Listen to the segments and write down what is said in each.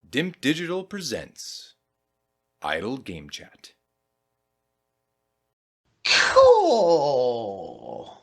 Dimp Digital presents Idle Game Chat. Cool.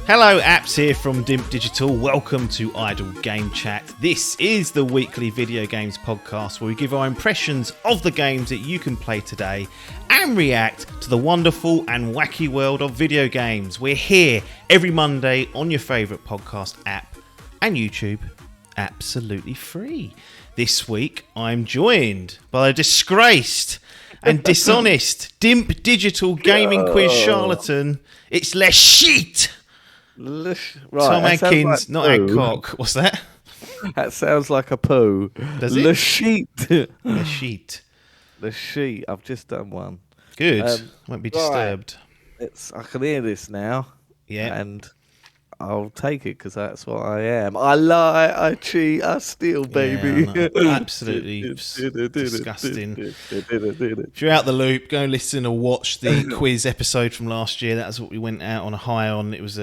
Hello, Apps here from Dimp Digital. Welcome to Idle Game Chat. This is the weekly video games podcast where we give our impressions of the games that you can play today and react to the wonderful and wacky world of video games. We're here every Monday on your favourite podcast app and YouTube, absolutely free. This week, I'm joined by a disgraced and dishonest Dimp Digital gaming quiz charlatan. It's Les Sheet. Right, Tom Adkins, like not Adcock. What's that? That sounds like a poo. Does it? Le sheet. The sheet. The sheet. I've just done one. Good. Won't be disturbed. I can hear this now. Yeah. And I'll take it because that's what I am. I lie, I cheat, I steal, baby. Yeah, no, absolutely disgusting. If you're out the loop, go listen or watch the quiz episode from last year. That's what we went out on a high on. It was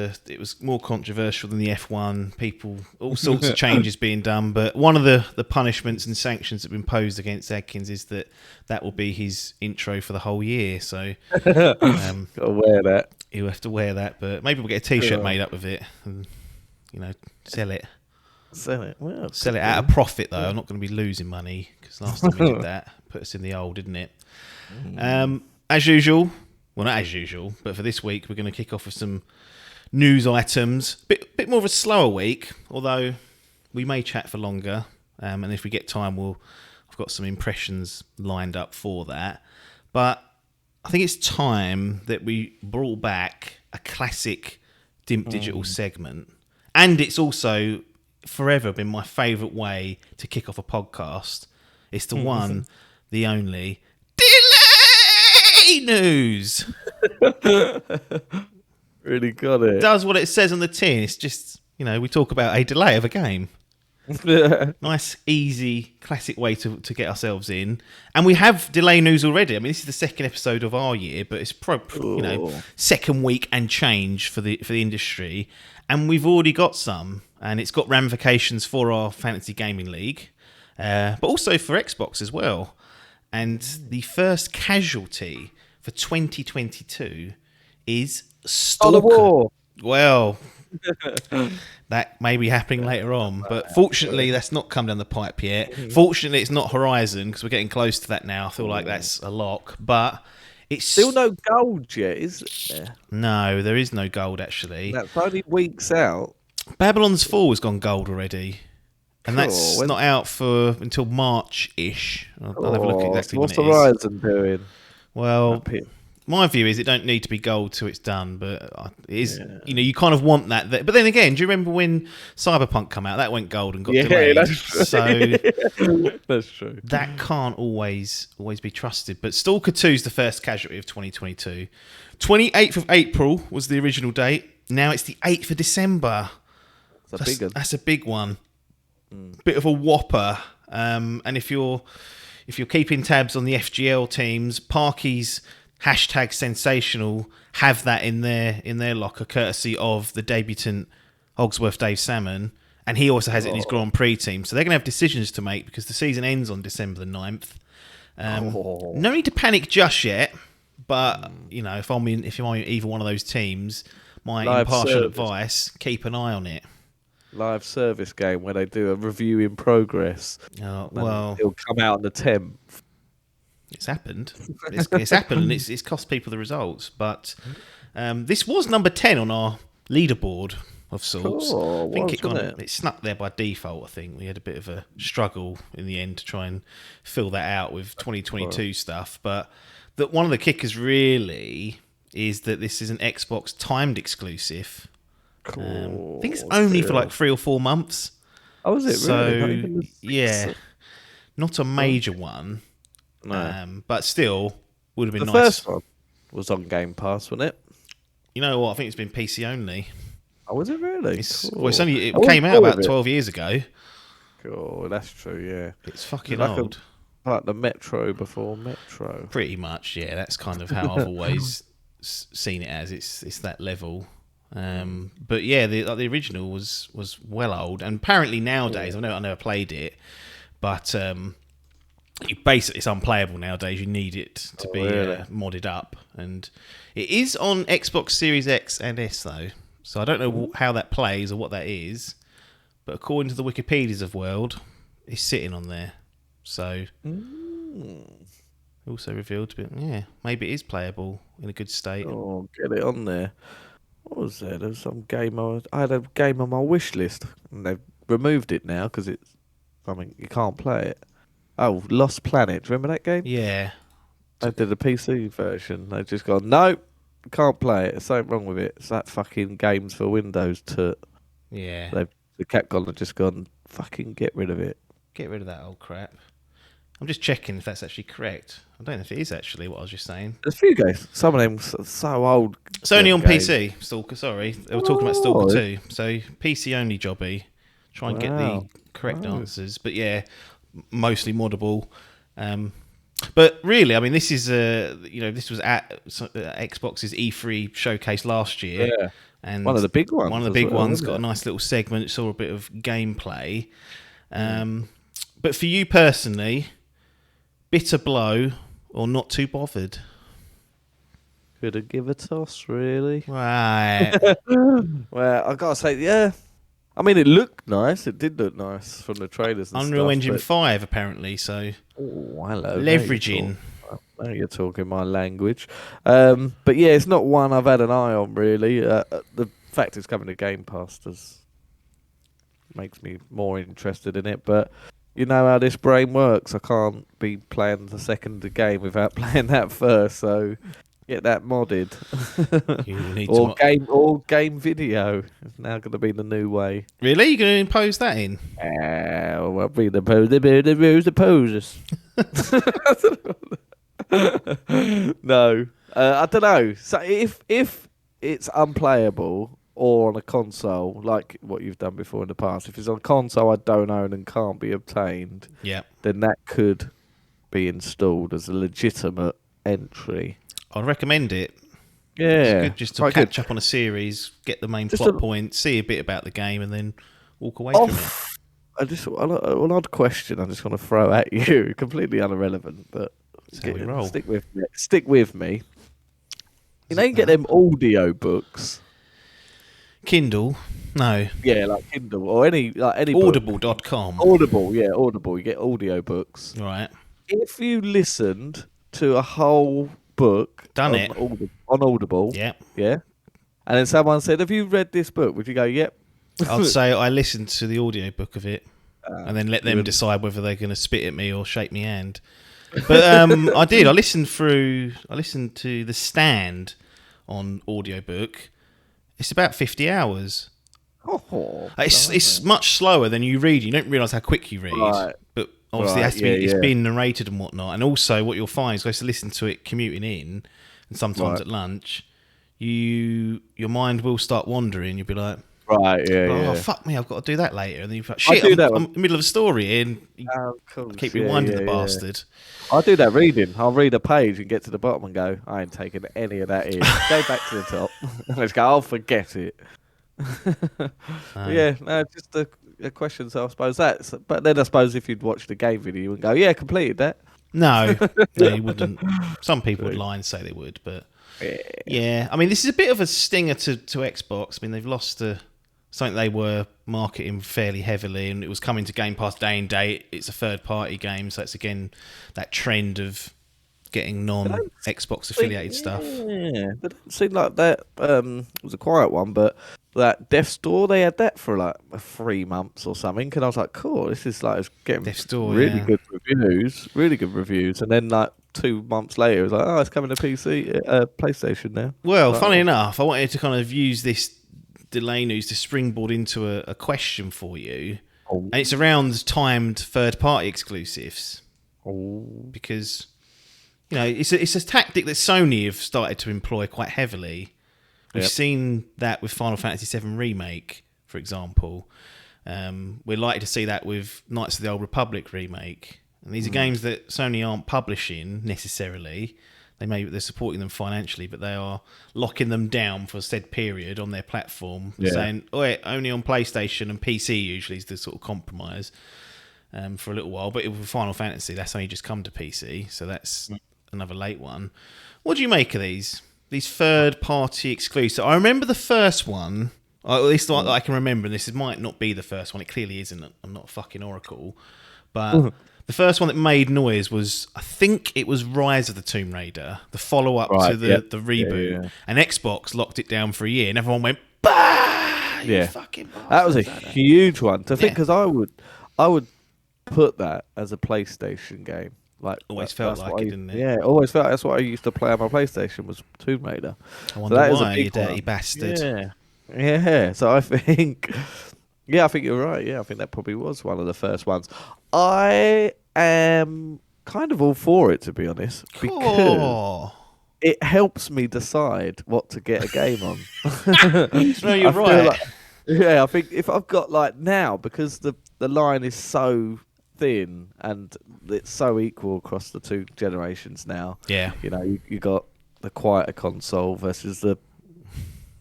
more controversial than the F1. People, all sorts of changes being done. But one of the punishments and sanctions that have been imposed against Adkins is that will be his intro for the whole year. So Gotta wear that. He'll have to wear that, but maybe we'll get a T-shirt made up of it and, sell it. Sell it. Well, Sell it at a profit, though. I'm not going to be losing money because last time we did that, put us in the hole, didn't it? As usual, well, not as usual, but for this week, we're going to kick off with some news items. Bit more of a slower week, although we may chat for longer. And if we get time, I've got some impressions lined up for that. But I think it's time that we brought back a classic Dimp Digital segment. And it's also forever been my favourite way to kick off a podcast. It's the one, the only, delay news. Really got it. Does what it says on the tin. It's just, we talk about a delay of a game. Nice, easy, classic way to get ourselves in. And we have delay news already. I mean, this is the second episode of our year, but it's second week and change for the industry. And we've already got some, and it's got ramifications for our fantasy gaming league, but also for Xbox as well. And the first casualty for 2022 is S.T.A.L.K.E.R. Well, that may be happening later on, but fortunately that's not come down the pipe yet. Fortunately it's not Horizon because we're getting close to that now. I feel like that's a lock, but it's still no gold yet, is there? No, there is no gold actually. That's only weeks out. Babylon's Fall has gone gold already, and that's not out for until March-ish. I'll have a look at exactly what's when it Horizon doing? Well, my view is it don't need to be gold till it's done, but it is. Yeah. You kind of want that. But then again, do you remember when Cyberpunk came out? That went gold and got delayed. That's true. So that's true. That can't always be trusted. But S.T.A.L.K.E.R. 2 is the first casualty of 2022. 28th of April was the original date. Now it's the 8th of December. That's a big one. Bit of a whopper. And if you're keeping tabs on the FGL teams, Parky's #sensational have that in their locker, courtesy of the debutant Hogsworth Dave Salmon, and he also has it in his Grand Prix team. So they're going to have decisions to make because the season ends on December the 9th. No need to panic just yet, but if I'm in either one of those teams, my impartial advice: keep an eye on it. Live service game where they do a review in progress. Well, it'll come out on the 10th. It's happened. It's happened, and it's cost people the results. But this was number 10 on our leaderboard of sorts. Cool, I think it snuck there by default. I think we had a bit of a struggle in the end to try and fill that out with 2022 stuff. But one of the kickers really is that this is an Xbox timed exclusive. Cool. I think it's only for like 3 or 4 months. Oh, is it? So really? yeah, not a major one. No. But still, would have been nice. The first one was on Game Pass, wasn't it? You know what? I think it's been PC only. Oh, was it really? It came out about 12 years ago. Oh, that's true. Yeah, It's fucking like old. like the Metro before Metro. Pretty much, yeah. That's kind of how I've always seen it as. It's that level. But yeah, the original was well old, and apparently nowadays, I never played it, but it's unplayable nowadays. You need it to be modded up, and it is on Xbox Series X and S though. So I don't know how that plays or what that is, but according to the Wikipedia's of World, it's sitting on there. So also revealed to be maybe it is playable in a good state. Oh, get it on there. What was there? There was some game I had a game on my wish list, and they've removed it now because it's something you can't play it. Oh, Lost Planet. Remember that game? Yeah. They did a PC version. They've just gone, nope, can't play it. There's something wrong with it. It's that fucking games for Windows to. Yeah. The Capcom have just gone, fucking get rid of it. Get rid of that old crap. I'm just checking if that's actually correct. I don't know if it is actually what I was just saying. There's a few games. Some of them so old. It's only on games. PC, Stalker, sorry. They were talking about Stalker 2. So PC only jobby. Try and get the correct answers. But yeah, mostly moddable. But really, I mean, this is this was at Xbox's E3 showcase last year. Yeah. And one of the big ones. One of the big ones got a nice little segment, saw a bit of gameplay. But for you personally, bitter blow or not too bothered? Could have give a toss, really. Right. Well, I gotta say, yeah. I mean, it looked nice. It did look nice from the trailers and Unreal stuff, Engine 5, apparently, so... Oh, hello. Leveraging. Now you're talking my language. But yeah, it's not one I've had an eye on, really. The fact it's coming to Game Pass makes me more interested in it, but you know how this brain works. I can't be playing the second game without playing that first, so get that modded. You need or game video is now going to be the new way. Really? You're going to impose that in? Well, be the posers. No, I don't know. So if it's unplayable or on a console, like what you've done before in the past, if it's on a console I don't own and can't be obtained, then that could be installed as a legitimate entry. I'd recommend it. Yeah, it's good just to catch up on a series, get the main plot point, see a bit about the game, and then walk away from it. An odd question I just want to throw at you, completely irrelevant, but stick with me. You know, you get them audio books. Kindle? No. Yeah, like Kindle or any Audible.com. Audible, yeah, Audible. You get audio books. Right. If you listened to a whole book on Audible, yeah, and then someone said, "Have you read this book?" Would you go, "Yep"? I'd say I listened to the audiobook of it and then let them decide whether they're going to spit at me or shake me hand. But I did. I listened to The Stand on audiobook. It's about 50 hours. Oh, it's much slower than you read. You don't realise how quick you read. Right. But obviously it has to be, it's been narrated and whatnot. And also what you'll find is you have to listen to it commuting in and sometimes at lunch. Your mind will start wandering. You'll be like... Right, fuck me, I've got to do that later. And then you're like, shit, I'm in the middle of a story and you keep rewinding the bastard. I do that reading. I'll read a page and get to the bottom and go, I ain't taking any of that in. Go back to the top. And let's go, I'll forget it. Just a question, so I suppose but then I suppose if you'd watched the game video, you would go, yeah, completed that. No, you wouldn't. Some people would lie and say they would, but yeah. I mean, this is a bit of a stinger to Xbox. I mean, they've lost something they were marketing fairly heavily, and it was coming to Game Pass day and date. It's a third-party game, so it's again that trend of getting non-Xbox affiliated stuff. Yeah, it didn't seem like that. It was a quiet one, but that Death's Door, they had that for like 3 months or something, and I was like, cool, this is like, it's getting really good reviews, and then like 2 months later, it was like, oh, it's coming to PlayStation now. Well, funny enough, I wanted to kind of use this delay news to springboard into a question for you, and it's around timed third-party exclusives, because you know it's a tactic that Sony have started to employ quite heavily. We've seen that with Final Fantasy VII Remake, for example. We're likely to see that with Knights of the Old Republic remake. And these are games that Sony aren't publishing necessarily. They're supporting them financially, but they are locking them down for a said period on their platform, saying, only on PlayStation and PC usually is the sort of compromise for a little while. But with Final Fantasy, that's only just come to PC, so that's another late one. What do you make of these third-party exclusives? I remember the first one, or at least I can remember, and this might not be the first one. It clearly isn't. I'm not a fucking oracle, but... The first one that made noise was, I think it was Rise of the Tomb Raider, the follow-up to the reboot. Yeah. And Xbox locked it down for a year, and everyone went, bah! You fucking bastard. That was a huge one to think, because I would put that as a PlayStation game. Like, always felt like it, didn't it? Yeah, always felt. That's what I used to play on my PlayStation, was Tomb Raider. I wonder why, you dirty bastard. Yeah. So I think... Yeah, I think you're right. Yeah, I think that probably was one of the first ones. I am kind of all for it, to be honest, because it helps me decide what to get a game on. No, you're right. I think if I've got now, because the line is so thin and it's so equal across the two generations now. Yeah, you got the quieter console versus the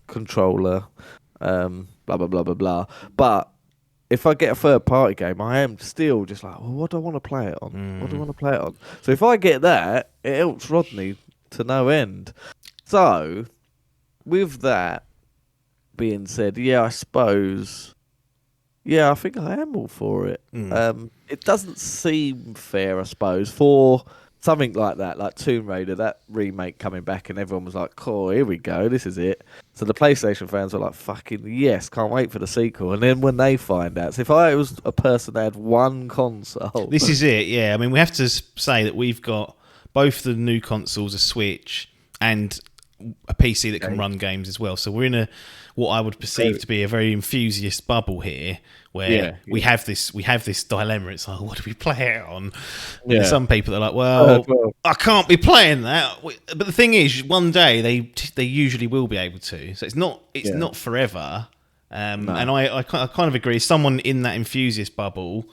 controller. Blah blah blah blah blah. But if I get a third party game, I am still just like, well, what do I want to play it on? What do I want to play it on? So if I get that, it helps Rodney to no end. So with that being said, I suppose, I think I am all for it. It doesn't seem fair, I suppose, for something like that, like Tomb Raider, that remake coming back, and everyone was like, cool, here we go, this is it. So the PlayStation fans were like, fucking yes, can't wait for the sequel. And then when they find out, so if I was a person that had one console... This is it, yeah. I mean, we have to say that we've got both the new consoles, a Switch, and a PC that can run games as well. So we're in what I would perceive to be a very enthusiast bubble here, where we have this dilemma. It's like, what do we play it on? Yeah. And some people are like, well, I can't be playing that. But the thing is, one day they usually will be able to. So it's not forever. No. And I kind of agree. Someone in that enthusiast bubble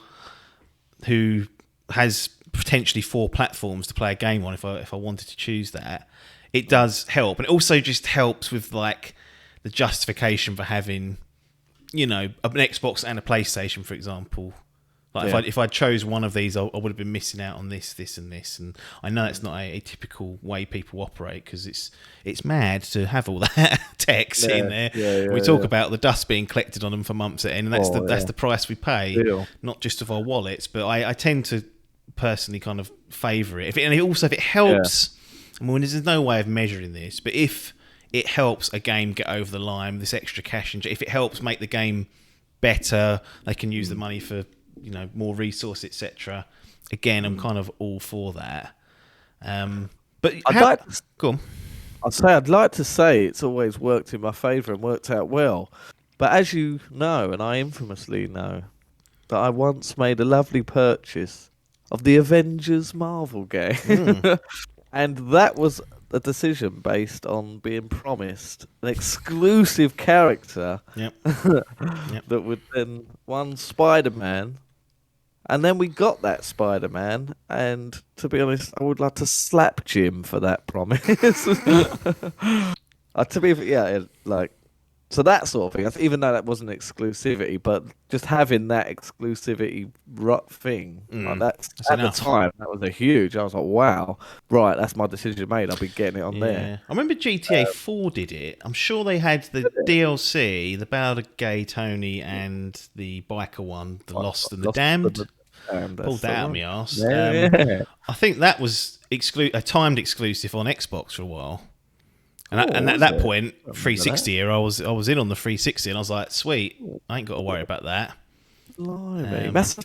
who has potentially 4 platforms to play a game on, if I wanted to choose that, it does help. And it also just helps with the justification for having, an Xbox and a PlayStation, for example. If I chose one of these, I would have been missing out on this, and this. And I know it's not a typical way people operate, because it's mad to have all that tech sitting there. We talk about the dust being collected on them for months at end, and that's the price we pay, not just of our wallets. But I tend to personally kind of favour it. If it helps, I mean, there's no way of measuring this, but if it helps a game get over the line, this extra cash, if it helps make the game better, they can use the money for more resource, etc. Again, I'm kind of all for that. But go on. I'd like to say it's always worked in my favour and worked out well, but as you know, and I infamously know, that I once made a lovely purchase of the Avengers Marvel game. And that was a decision based on being promised an exclusive character that would then one Spider-Man. And then we got that Spider-Man, and to be honest, I would like to slap Jim for that promise. So that sort of thing, even though that wasn't exclusivity, but just having that exclusivity thing, at the time, that was a huge. I was like, wow, right, that's my decision made. I'll be getting it on there. I remember GTA 4 did it. I'm sure they had the DLC, the Bowder Gay Tony, and the biker one, the Lost and the Damned. Pulled that out of my arse. I think that was a timed exclusive on Xbox for a while. And at that point, 360 era, I was in on the 360, and I was like, sweet, I ain't got to worry about that. Blimey. Mass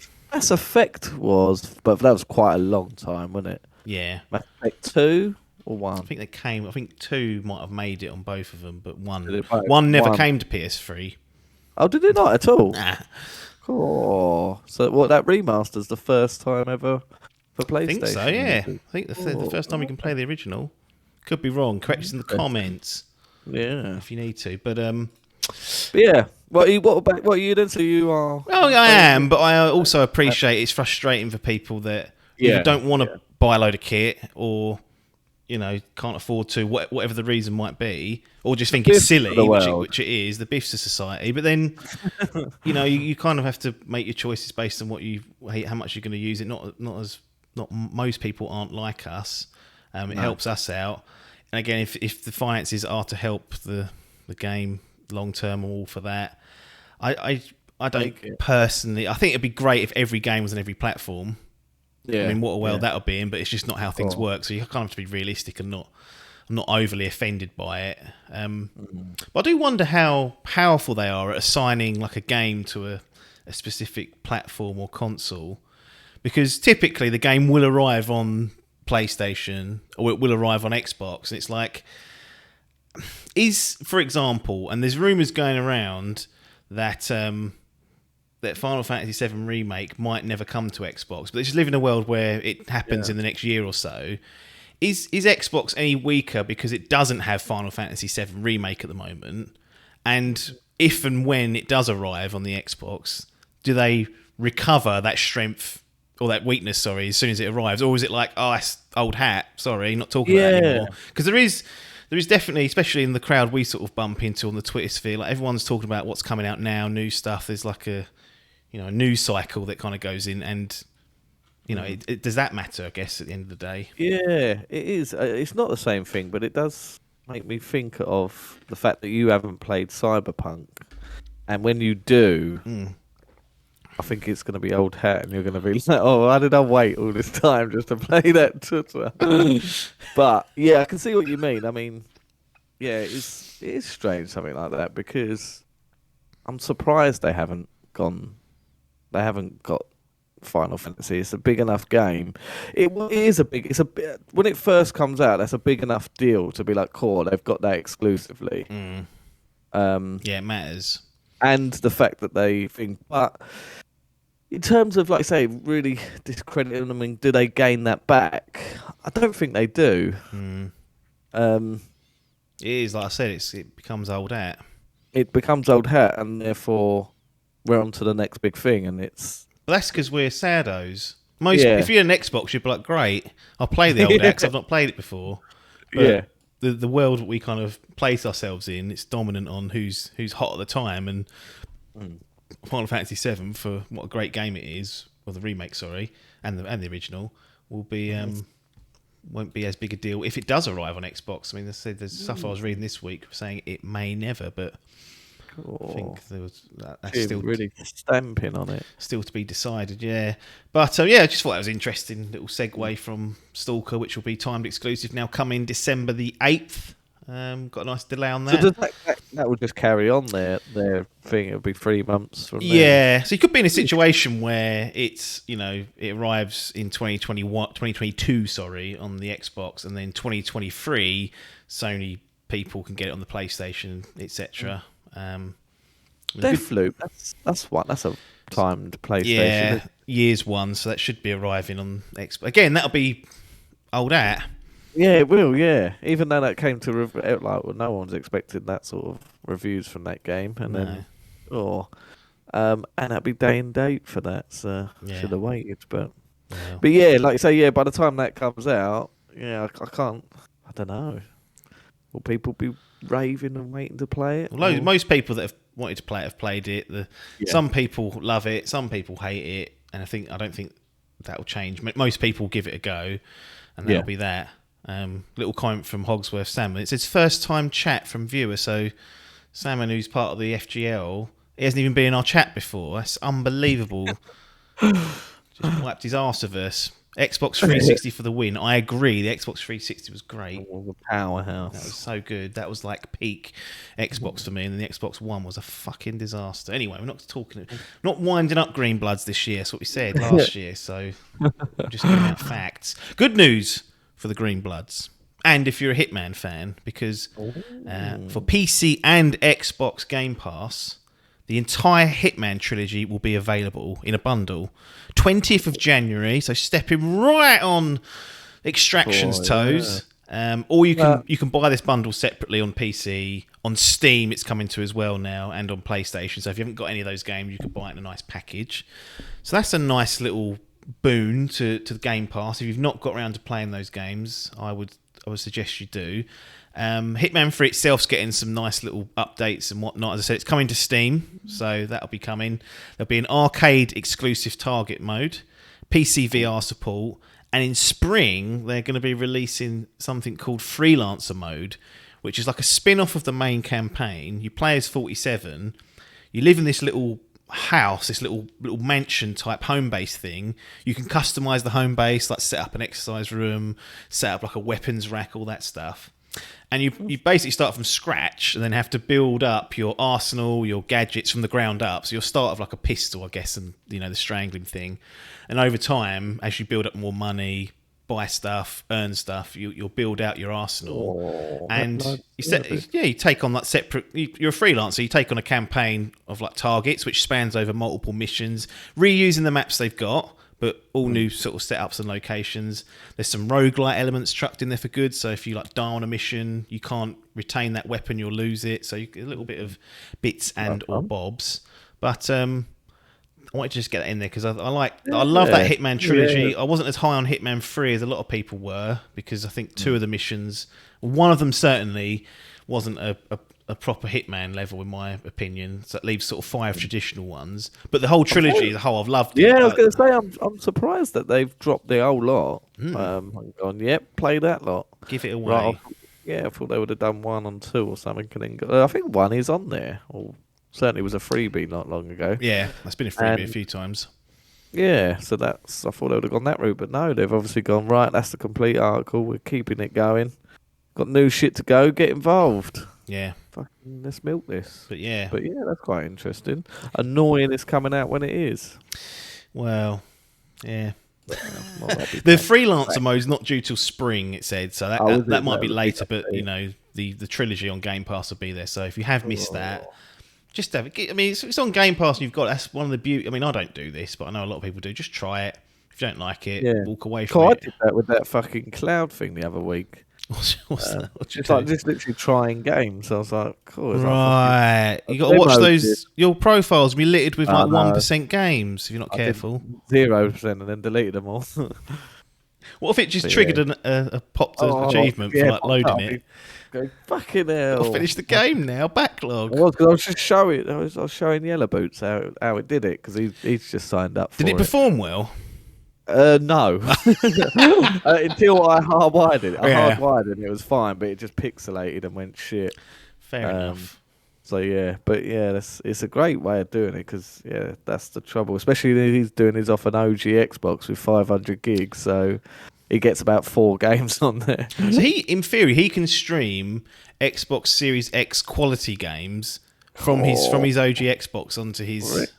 Effect was, but that was quite a long time, wasn't it? Yeah. Mass Effect 2 or 1? I think 2 might have made it on both of them, but 1 never came to PS3. Oh, did it not at all? Nah. Cool. So that remaster's the first time ever for PlayStation? I think so, yeah. I think the first time you can play the original. Could be wrong. Correct us in the comments. Yeah. If you need to. But But yeah, what are you then? So you are? Well, I am, but I also appreciate it's frustrating for people that either don't want to buy a load of kit or, can't afford to, whatever the reason might be, or just think it's silly, which it is, the biffs of society. But then, you kind of have to make your choices based on how much you're going to use it. Not most people aren't like us. It helps us out. And again, if the finances are to help the game long term, I'm all for that. I don't personally. I think it'd be great if every game was on every platform. Yeah, I mean, what a world that would be in, but it's just not how things work. So you kind of have to be realistic and not overly offended by it. But I do wonder how powerful they are at assigning like a game to a specific platform or console, because typically the game will arrive on PlayStation or it will arrive on Xbox, and it's like, for example, and there's rumours going around that that Final Fantasy VII Remake might never come to Xbox, but they just live in a world where it happens in the next year or so. Is Xbox any weaker because it doesn't have Final Fantasy VII Remake at the moment? And if and when it does arrive on the Xbox, do they recover that strength or that weakness, as soon as it arrives? Or is it like, it's old hat, sorry, not talking about it anymore? Because there is definitely, especially in the crowd we sort of bump into on the Twitter sphere, like everyone's talking about what's coming out now, new stuff. There's like a news cycle that kind of goes in, and does that matter? I guess at the end of the day, yeah, it is. It's not the same thing, but it does make me think of the fact that you haven't played Cyberpunk, and when you do, I think it's going to be old hat, and you're going to be like, "Oh, why did I wait all this time just to play that tutor?" But yeah, I can see what you mean. I mean, yeah, it is strange something like that, because I'm surprised they haven't got Final Fantasy. It's a big enough game. When it first comes out, that's a big enough deal to be like, cool, they've got that exclusively. It matters. And the fact that they think, but in terms of, like, say, really discrediting them, I mean, do they gain that back? I don't think they do. It is, like I said, it becomes old hat. It becomes old hat, and therefore we're on to the next big thing, and it's... But that's because we're saddos. If you're an Xbox, you'd be like, great, I'll play the old hat because I've not played it before. But the world we kind of place ourselves in, it's dominant on who's hot at the time, and Final Fantasy VII, for what a great game it is, or the remake, and the original, will be won't be as big a deal if it does arrive on Xbox. I mean, there's stuff I was reading this week saying it may never, but I think there was that's still really stamping on it. Still to be decided, yeah. But I just thought that was an interesting little segue from S.T.A.L.K.E.R, which will be timed exclusive now, coming December the 8th. Got a nice delay on that. So that would just carry on their thing. It'll be 3 months from there. So you could be in a situation where it's it arrives in 2022 on the Xbox, and then 2023 Sony people can get it on the PlayStation, etc. Deathloop, that's a timed PlayStation. Yeah, years one, so that should be arriving on Xbox. Again, that'll be old hat. Yeah, it will. Yeah, even though that came to no one's expected that sort of reviews from that game, and and that'd be day and date for that. So should have waited, but yeah, like you say, by the time that comes out, I don't know. Will people be raving and waiting to play it? Well, most people that have wanted to play it have played it. Some people love it, some people hate it, and I don't think that'll change. Most people give it a go, and that'll be that. Little comment from Hogsworth Salmon. It says first time chat from viewer. So Salmon, who's part of the FGL, he hasn't even been in our chat before. That's unbelievable. Just wiped his arse of us. Xbox 360 for the win. I agree. The Xbox 360 was great. Oh, the powerhouse. That was so good. That was like peak Xbox for me, and then the Xbox One was a fucking disaster. Anyway, we're not winding up Green Bloods this year. That's what we said last year. So I'm just giving out facts. Good news for the Green Bloods. And if you're a Hitman fan, because for PC and Xbox Game Pass, the entire Hitman trilogy will be available in a bundle. 20th of January, so stepping right on Extraction's toes. Or you can buy this bundle separately on PC On Steam, it's coming to as well now, and on PlayStation. So if you haven't got any of those games, you can buy it in a nice package. So that's a nice little boon to the Game Pass. If you've not got around to playing those games, I would suggest you do. Hitman 3 itself's getting some nice little updates and whatnot. As I said, it's coming to Steam, so that'll be coming. There'll be an arcade exclusive target mode, PC VR support, and in spring they're going to be releasing something called Freelancer Mode, which is like a spin-off of the main campaign. You play as 47. You live in this little house, this little mansion type home base thing. You can customize the home base, like set up an exercise room, set up like a weapons rack, all that stuff. And you basically start from scratch and then have to build up your arsenal, your gadgets from the ground up. So you'll start with like a pistol, I guess, and the strangling thing. And over time, as you build up more money, buy stuff, earn stuff, you'll build out your arsenal. And you take on like separate. You're a freelancer. You take on a campaign of like targets, which spans over multiple missions, reusing the maps they've got, but all new sort of setups and locations. There's some roguelite elements trucked in there for good. So if you like die on a mission, you can't retain that weapon, you'll lose it. So you get a little bit of bits and or bobs. But I wanted to just get that in there because I love that Hitman trilogy. I wasn't as high on Hitman 3 as a lot of people were, because I think two of the missions, one of them certainly wasn't a proper Hitman level in my opinion. So it leaves sort of 5 traditional ones. But the whole trilogy as a whole, I've loved it. Yeah, I was going to say, I'm surprised that they've dropped the whole lot. Gone, yep, play that lot. Give it away. Right, I thought they would have done 1 and 2 or something. And then I think 1 is on there. Or certainly was a freebie not long ago. Yeah, that's been a freebie a few times. Yeah, so I thought they would have gone that route, but no, they've obviously gone, right, that's the complete article, we're keeping it going. Got new shit to go, get involved. Yeah. Fucking, let's milk this. But yeah, that's quite interesting. Annoying it's coming out when it is. Well, yeah. The freelancer mode is not due till spring, it said, so that might be later, but the trilogy on Game Pass will be there, so if you have missed that, just have it. I mean, it's on Game Pass and you've got, that's one of the beauty. I mean, I don't do this, but I know a lot of people do. Just try it. If you don't like it, walk away from it. I did that with that fucking cloud thing the other week. What's that? Just literally trying games. I was like, cool. Right. You got to watch those. Your profiles be littered with like 1% games if you're not careful. 0% and then deleted them all. What if it just triggered a popped achievement for like loading it? Go, fucking hell. I'll finish the game now. Backlog. I was just showing. I was showing Yellow Boots how it did it because he's just signed up for it. Did it perform well? No. Until I hardwired it. Hardwired it and it was fine, but it just pixelated and went shit. Fair enough. So it's a great way of doing it because that's the trouble. Especially he's doing his off an OG Xbox with 500 gigs, so he gets about 4 games on there. So in theory, he can stream Xbox Series X quality games from his OG Xbox onto his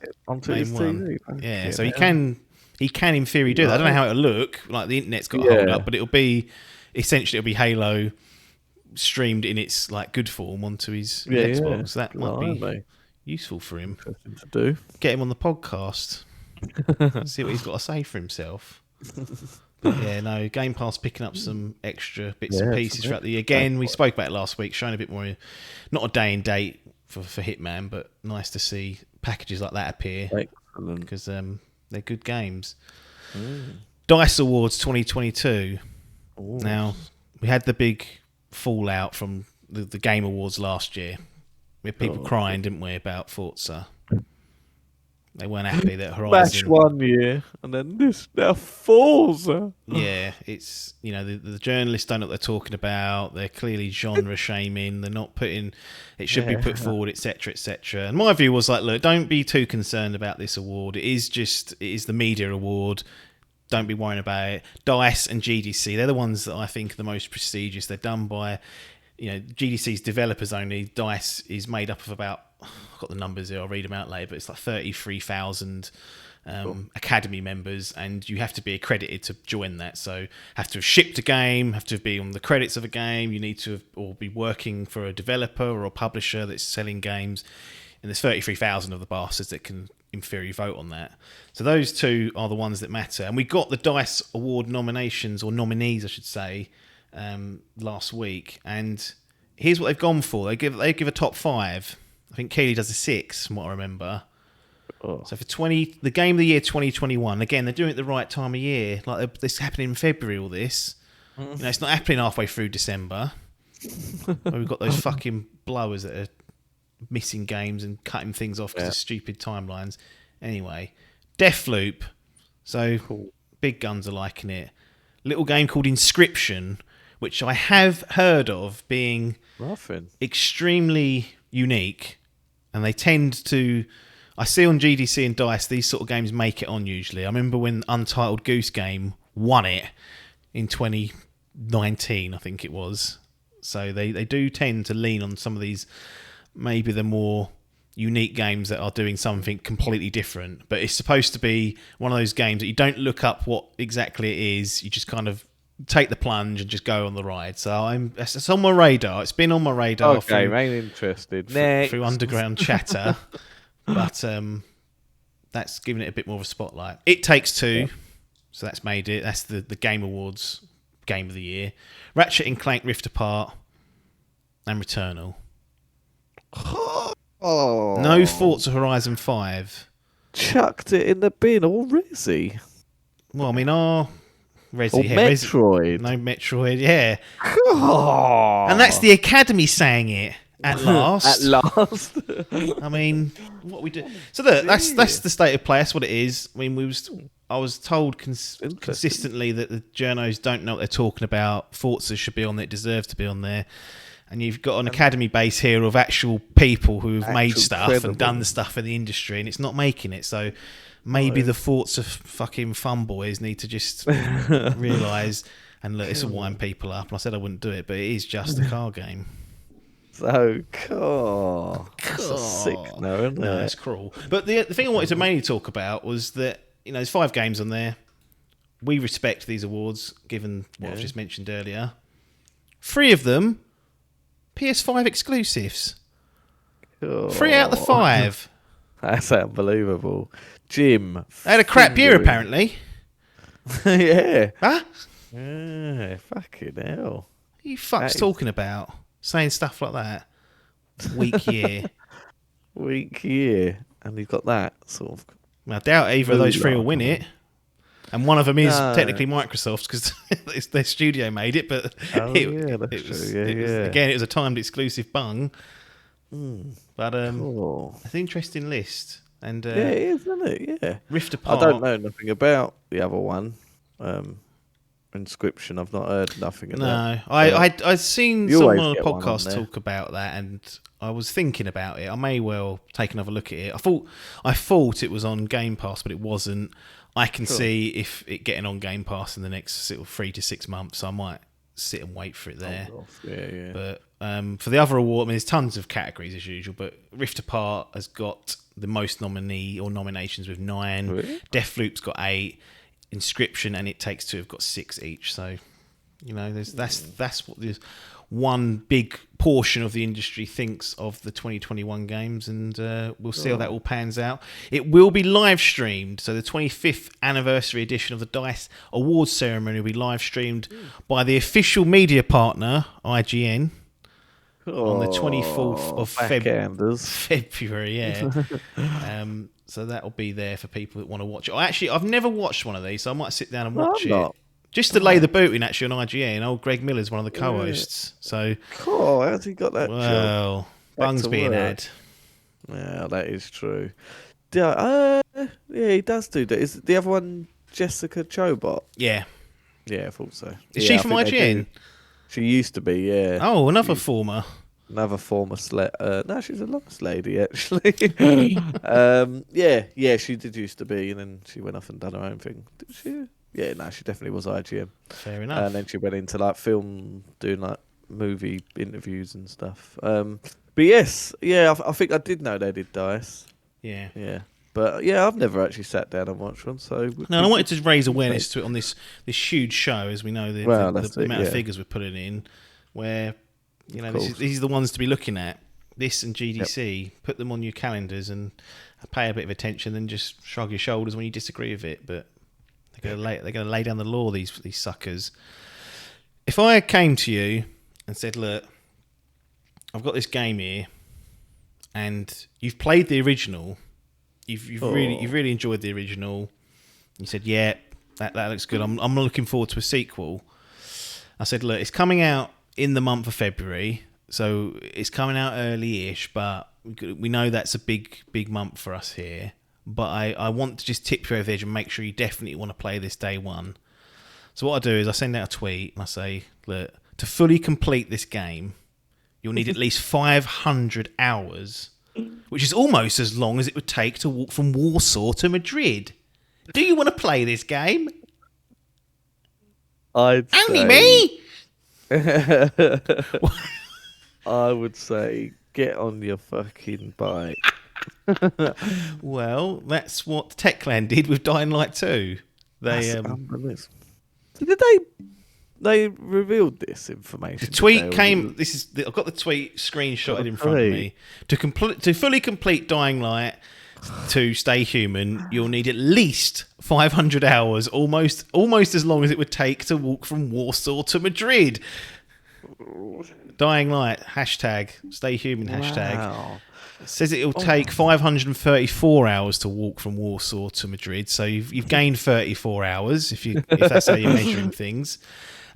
main one. Yeah, so he can in theory do that. I don't know how it'll look. Like the internet's got a hold up, but it'll be Halo streamed in its like good form onto his Xbox. That might be useful for him. Interesting to do. Get him on the podcast. See what he's got to say for himself. But Game Pass picking up some extra bits and pieces throughout the year. Again, we spoke about it last week, showing a bit more, not a day and date for Hitman, but nice to see packages like that appear. Excellent. Because they're good games. DICE Awards 2022. Ooh. Now, we had the big fallout from the Game Awards last year. We had people crying, didn't we, about Forza. They weren't happy that Horizon... Match 1 year, and then this now Forza. Yeah, it's, the journalists don't know what they're talking about. They're clearly genre shaming. They're not putting... It should be put forward, etc., etc. And my view was like, look, don't be too concerned about this award. It is the media award. Don't be worrying about it. DICE and GDC, they're the ones that I think are the most prestigious. They're done by... GDC's developers only. DICE is made up of about... I've got the numbers here, I'll read them out later, but it's like 33,000 Academy members, and you have to be accredited to join that. So have to have shipped a game, have to be on the credits of a game, you need to have, or be working for a developer or a publisher that's selling games, and there's 33,000 of the bastards that can, in theory, vote on that. So those two are the ones that matter. And we got the DICE Award nominations, or nominees, I should say, last week, and here's what they've gone for. They give a top 5. I think Keeley does a 6, from what I remember. Oh. So for the game of the year 2021, again, they're doing it the right time of year. Like this happening in February, all this. It's not happening halfway through December. Where we've got those fucking blowers that are missing games and cutting things off because of stupid timelines. Anyway, Deathloop. So Cool. big guns are liking it. Little game called Inscription, which I have heard of being extremely unique, and they tend to. I see on GDC and DICE these sort of games make it on usually. I remember when Untitled Goose Game won it in 2019, I think it was. So they do tend to lean on some of these, maybe the more unique games that are doing something completely different. But it's supposed to be one of those games that you don't look up what exactly it is. You just kind of take the plunge and just go on the ride. So it's on my radar. It's been on my radar. Okay, ain't interested. Through Underground Chatter. But that's given it a bit more of a spotlight. It Takes Two. So that's made it. That's the Game Awards Game of the Year. Ratchet & Clank Rift Apart and Returnal. Oh. No Forza Horizon 5. Chucked it in the bin already. Well, I mean, Metroid. No Metroid, yeah. Oh. And that's the Academy saying it at last. At last. I mean, what we do. So look, that's the state of play. That's what it is. I mean, I was told consistently that the journos don't know what they're talking about. Forza should be on there. It deserves to be on there. And you've got an academy base here of actual people who've made stuff and done the stuff in the industry, and it's not making it. So maybe the Forza fucking fanboys need to just realise, and look, it's a wind people up. And I said I wouldn't do it, but it is just a car game. So cool. That's sick, isn't it? No, it's cruel. But the thing I wanted to mainly talk about was that, there's 5 games on there. We respect these awards, given what I've just mentioned earlier. 3 of them, PS5 exclusives. Cool. 3 out of the 5. That's unbelievable. Jim. They had a crap year, apparently. Yeah. Huh? Yeah, fucking hell. What are you fucks talking about? Saying stuff like that. Weak year. Weak year. And you've got that sort of... I doubt either of those 3 will win it. And one of them is technically Microsoft's because their studio made it, but that's true. Again, it was a timed exclusive bung. But cool. it's an interesting list. And it is, isn't it? Yeah. Rift Apart. I don't know nothing about the other one. Inscription. I've not heard nothing about. No, I've seen You someone always on a get one on podcast there. talk about that, and I was thinking about it. I may well take another look at it. I thought it was on Game Pass, but it wasn't. I can see if it getting on Game Pass in the next sort of 3 to 6 months. So I might sit and wait for it there. Yeah. But for the other award, I mean, there's tons of categories as usual. But Rift Apart has got the most nominations with 9. Really? Deathloop's got 8. Inscription and It Takes Two have got 6 each. So, that's what this one big portion of the industry thinks of the 2021 games, and we'll see how that all pans out. It will be live streamed, so the 25th anniversary edition of the DICE Awards ceremony will be live streamed by the official media partner IGN on the 24th of February. Yeah. So that'll be there for people that want to watch it. I've never watched one of these, so I might sit down and watch it. Just to lay the boot in, actually, on IGN. Old Greg Miller's one of the co-hosts. So, cool. How's he got that job? Well, bung's being had. Yeah, that is true. Yeah, he does do that. Is the other one Jessica Chobot? Yeah. Yeah, I thought so. Is she from IGN? She used to be, yeah. Oh, another former. Another former no, she's a nice lady, actually. Yeah, she did used to be, and then she went off and done her own thing. Did she? Yeah, no, she definitely was IGN. Fair enough. And then she went into like film, doing like movie interviews and stuff. But yes, I think I did know they did DICE. Yeah. Yeah. But yeah, I've never actually sat down and watched one. So no, I wanted to raise awareness to it on this huge show, as we know the amount of figures we're putting in, where these are the ones to be looking at. This and GDC, put them on your calendars and pay a bit of attention. Then just shrug your shoulders when you disagree with it. But they're going to lay down the law. These suckers. If I came to you and said, "Look, I've got this game here, and you've played the original. You've really enjoyed the original. You said, yeah, that looks good. I'm looking forward to a sequel. I said, look, it's coming out in the month of February, so it's coming out early-ish, but we know that's a big month for us here. But I want to just tip you over the edge and make sure you definitely want to play this day one. So what I do is I send out a tweet and I say, look, to fully complete this game, you'll need at least 500 hours, which is almost as long as it would take to walk from Warsaw to Madrid. Do you want to play this game? I'd Only say, me? I would say get on your fucking bike. Well, that's what Techland did with Dying Light 2. That's They unbelievable. So did they revealed this information? The tweet did they? came. I've got the tweet screenshotted in front of me. To fully complete Dying Light to Stay Human, you'll need at least 500 hours, almost as long as it would take to walk from Warsaw to Madrid. Dying Light hashtag Stay Human hashtag. Wow. It says it'll take 534 hours to walk from Warsaw to Madrid. So you've gained 34 hours if that's how you're measuring things.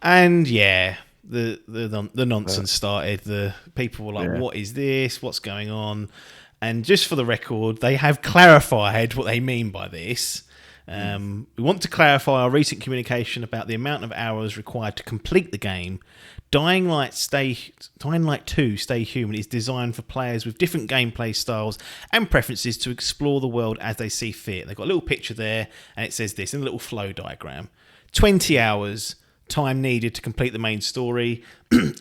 And yeah, the nonsense started. The people were like, "What is this? What's going on?" And just for the record, they have clarified what they mean by this. We want to clarify our recent communication about the amount of hours required to complete the game. Dying Light 2 Stay Human is designed for players with different gameplay styles and preferences to explore the world as they see fit. They've got a little picture there, and it says this in a little flow diagram. 20 hours time needed to complete the main story,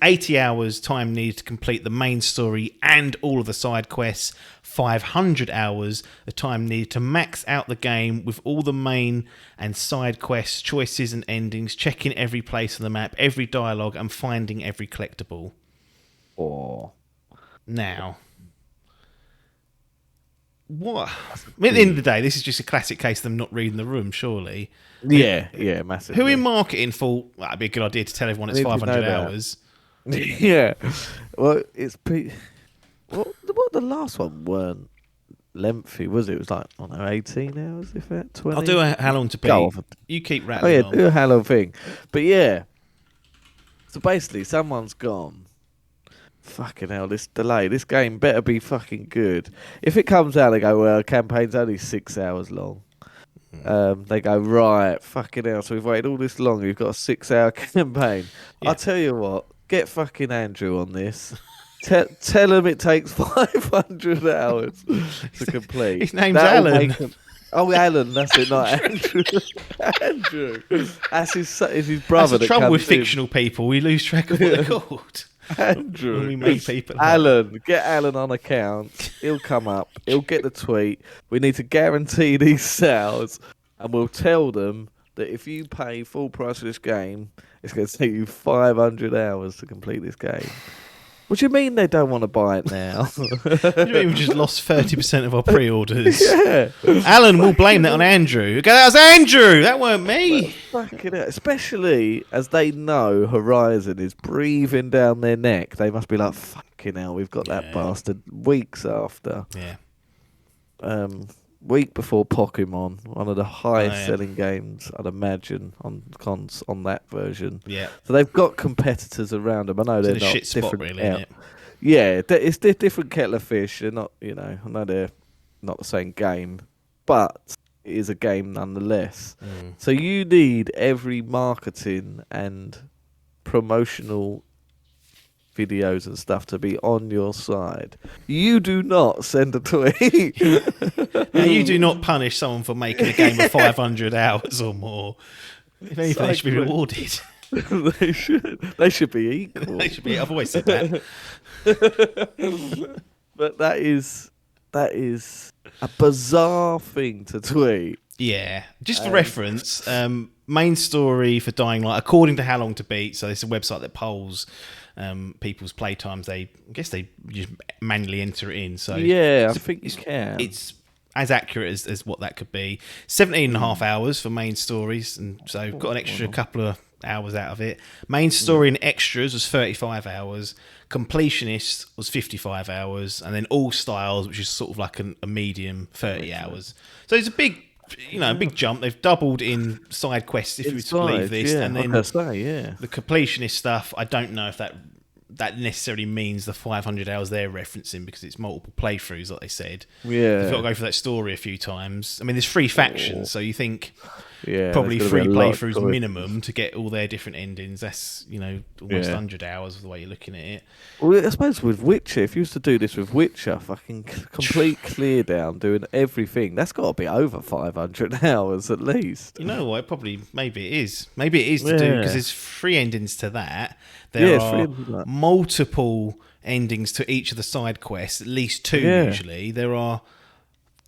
80 hours time needed to complete the main story and all of the side quests, 500 hours the time needed to max out the game with all the main and side quests, choices and endings, checking every place on the map, every dialogue and finding every collectible. Now, what? I mean, at the end of the day, this is just a classic case of them not reading the room, surely. Yeah, massively. Who in marketing thought that'd be a good idea to tell everyone it's 500 hours? Yeah. Well, what the last one weren't lengthy, was it? It was like, I don't know, 18 hours, if that, 20? I'll do how long to beat. Go on. You keep rattling on. Do a Halo thing. But yeah. So basically, someone's gone, fucking hell, this delay. This game better be fucking good. If it comes out, they go, well, the campaign's only 6 hours long. They go, right, fucking hell, so we've waited all this long, we've got a 6-hour campaign. I'll tell you what, get fucking Andrew on this. Tell him it takes 500 hours to complete. His name's Alan. Alan, that's it, not Andrew. Andrew. That's his brother. That's the trouble with fictional people, we lose track of what they're called. Andrew. When we make people Alan, get Alan on account. He'll come up. He'll get the tweet. We need to guarantee these sales, and we'll tell them that if you pay full price for this game, it's going to take you 500 hours to complete this game. What do you mean they don't want to buy it now? What do you mean we just lost 30% of our pre-orders? Yeah. Alan will blame that on Andrew. That was Andrew. That weren't me. Fucking hell. Especially as they know Horizon is breathing down their neck. They must be like, fucking hell, we've got that bastard weeks after. Yeah. Week before Pokemon, one of the highest selling games, I'd imagine, on cons on that version. Yeah. So they've got competitors around them. I know they're a not shit spot, different. really, isn't it? Yeah, it's different kettle of fish. They're not, I know they're not the same game, but it is a game nonetheless. So you need every marketing and promotional videos and stuff to be on your side. You do not send a tweet. Now, you do not punish someone for making a game of 500 hours or more. If anything, they should be rewarded. They should be equal. They should be. I've always said that. But that is a bizarre thing to tweet. Yeah. Just for reference, main story for Dying Light, according to How Long to Beat, so it's a website that polls people's playtimes. I guess they just manually enter it in. So yeah, I think you can. It's as accurate as what that could be. 17 and a half hours for main stories, and so got an extra couple of hours out of it. Main story and extras was 35 hours. Completionist was 55 hours, and then All Styles, which is sort of like a medium, 30 hours. So it's a big, big jump. They've doubled in side quests, if you were to believe this, and then the completionist stuff. I don't know if that necessarily means the 500 hours they're referencing, because it's multiple playthroughs, like they said. Yeah, you've got to go through that story a few times. I mean, there's 3 factions, so you think. Yeah, probably 3 playthroughs minimum to get all their different endings. That's almost 100 hours of the way you're looking at it. Well, I suppose with Witcher, if you used to do this with Witcher, fucking complete clear down, doing everything, that's got to be over 500 hours at least. You know what? Maybe it is to do, because there's 3 endings to that. There are multiple endings to each of the side quests, at least 2 usually. There are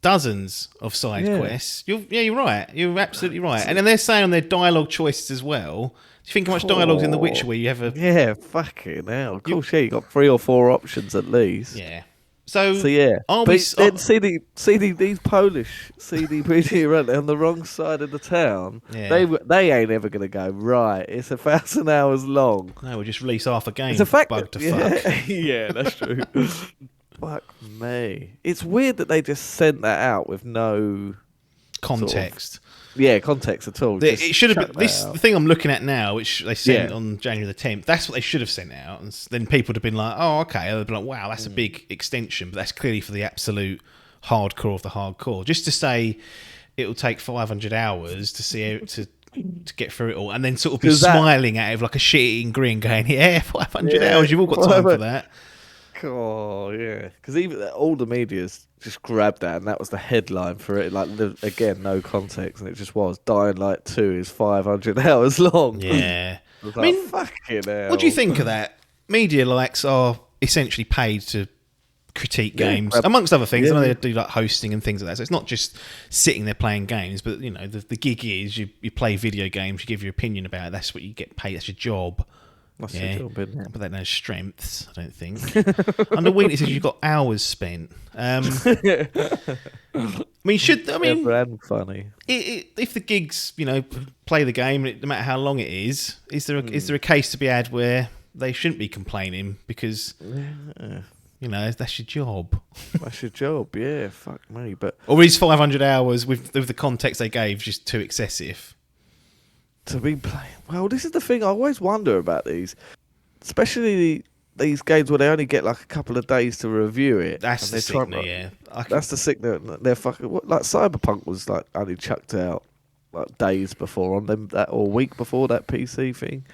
dozens of side quests. You're right. You're absolutely right. And then they're saying on their dialogue choices as well. Do you think how much dialogue's in The Witcher where you have a... Yeah, fucking hell. Of course, you got 3 or 4 options at least. Yeah. So yeah. Then these Polish CDPD run on the wrong side of the town. Yeah. They ain't ever going to go, right, it's 1,000 hours long. No, we'll just release half a game. It's a fact. Bug to fuck. Yeah, that's true. Fuck me. It's weird that they just sent that out with no context. Context at all. It should have been the thing I'm looking at now, which they sent on January the 10th. That's what they should have sent out, and then people would have been like, "Oh, okay." They'd be like, "Wow, that's a big extension," but that's clearly for the absolute hardcore of the hardcore. Just to say, it will take 500 hours to see to get through it all, and then sort of be smiling at it with like a shit-eating grin, going, "Yeah, 500 hours. You've all got time for that." Oh yeah, because even all the media's just grabbed that, and that was the headline for it. Like again, no context, and it just was Dying Light 2 is 500 hours long. Yeah, I mean, fucking hell. What do you think of that? Media likes are essentially paid to critique games, amongst other things. I know they do like hosting and things like that. So it's not just sitting there playing games, but the gig is you play video games, you give your opinion about it. That's what you get paid. That's your job. That's your job, isn't it? But that no strengths, I don't think. Under weakness is you've got hours spent. Funny. Funny. If the gigs, play the game, no matter how long it is there a case to be had where they shouldn't be complaining because that's your job. That's your job, yeah. Fuck me, but or is 500 hours with the context they gave just too excessive? To be playing. Well, this is the thing I always wonder about these, especially these games where they only get like a couple of days to review it. That's the signal, yeah. That's the signal. They're fucking like Cyberpunk was like only chucked out like days before on them or week before that PC thing.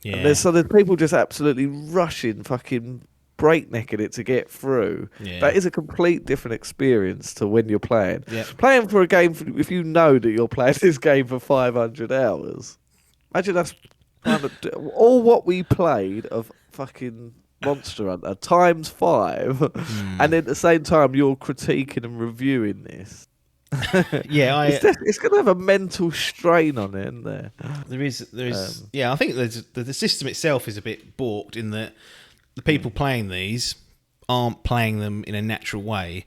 Yeah. And there's people just absolutely rushing, fucking breaknecking it to get through. Yeah. That is a complete different experience to when you're playing. Yep. Playing for a game, if you know that you're playing this game for 500 hours, imagine that's kind of all what we played of fucking Monster Hunter times 5, and then at the same time you're critiquing and reviewing this. It's going to have a mental strain on it, isn't there? There is. I think the system itself is a bit balked in that the people playing these aren't playing them in a natural way.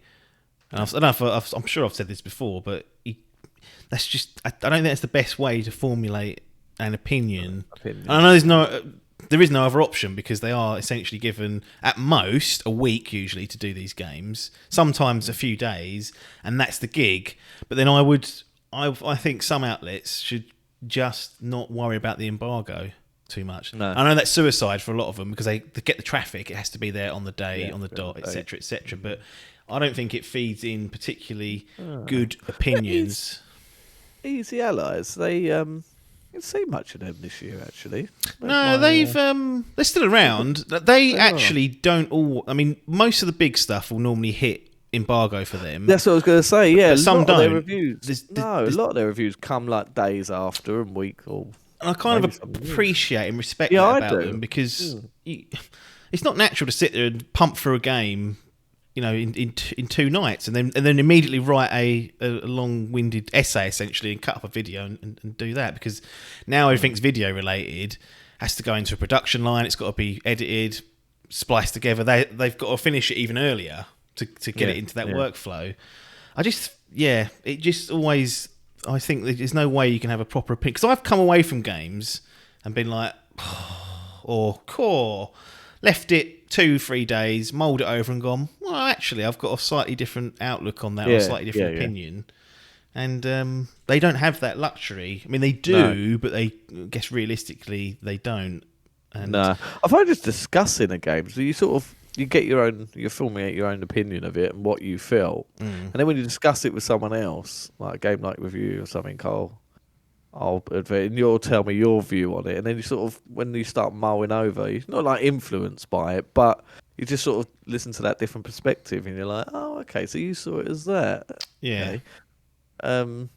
And I'm sure I've said this before, but that's just I don't think that's the best way to formulate an opinion. And I know there is no other option because they are essentially given at most a week usually to do these games, sometimes a few days, and that's the gig. But then I think some outlets should just not worry about the embargo too much. No. I know that's suicide for a lot of them because they get the traffic. It has to be there on the day, on the dot, etc., etc. But I don't think it feeds in particularly good opinions. Easy Allies, they didn't see much of them this year actually. No, they're still around. They actually don't all. I mean, most of the big stuff will normally hit embargo for them. That's what I was going to say. Yeah, but some don't. Their reviews, a lot of their reviews come like days after and week or. And I kind of appreciate and respect that about them because it's not natural to sit there and pump through a game, in 2 nights and then immediately write a long-winded essay essentially and cut up a video and do that because now everything's video related, has to go into a production line, it's got to be edited, spliced together. They've got to finish it even earlier to get it into that workflow. It just always. I think there's no way you can have a proper opinion because I've come away from games and been like, or core, left it 2-3 days, mulled it over and gone, well, actually, I've got a slightly different outlook on that, or a slightly different opinion. And they don't have that luxury. I mean, they do, but I guess realistically, they don't. And I find just discussing a game. So you get you're forming your own opinion of it and what you felt, and then when you discuss it with someone else, like a game like with you or something, and you'll tell me your view on it, and then you when you start mulling over, you're not like influenced by it, but you just sort of listen to that different perspective, and you're like, oh, okay, so you saw it as that, yeah. Okay. And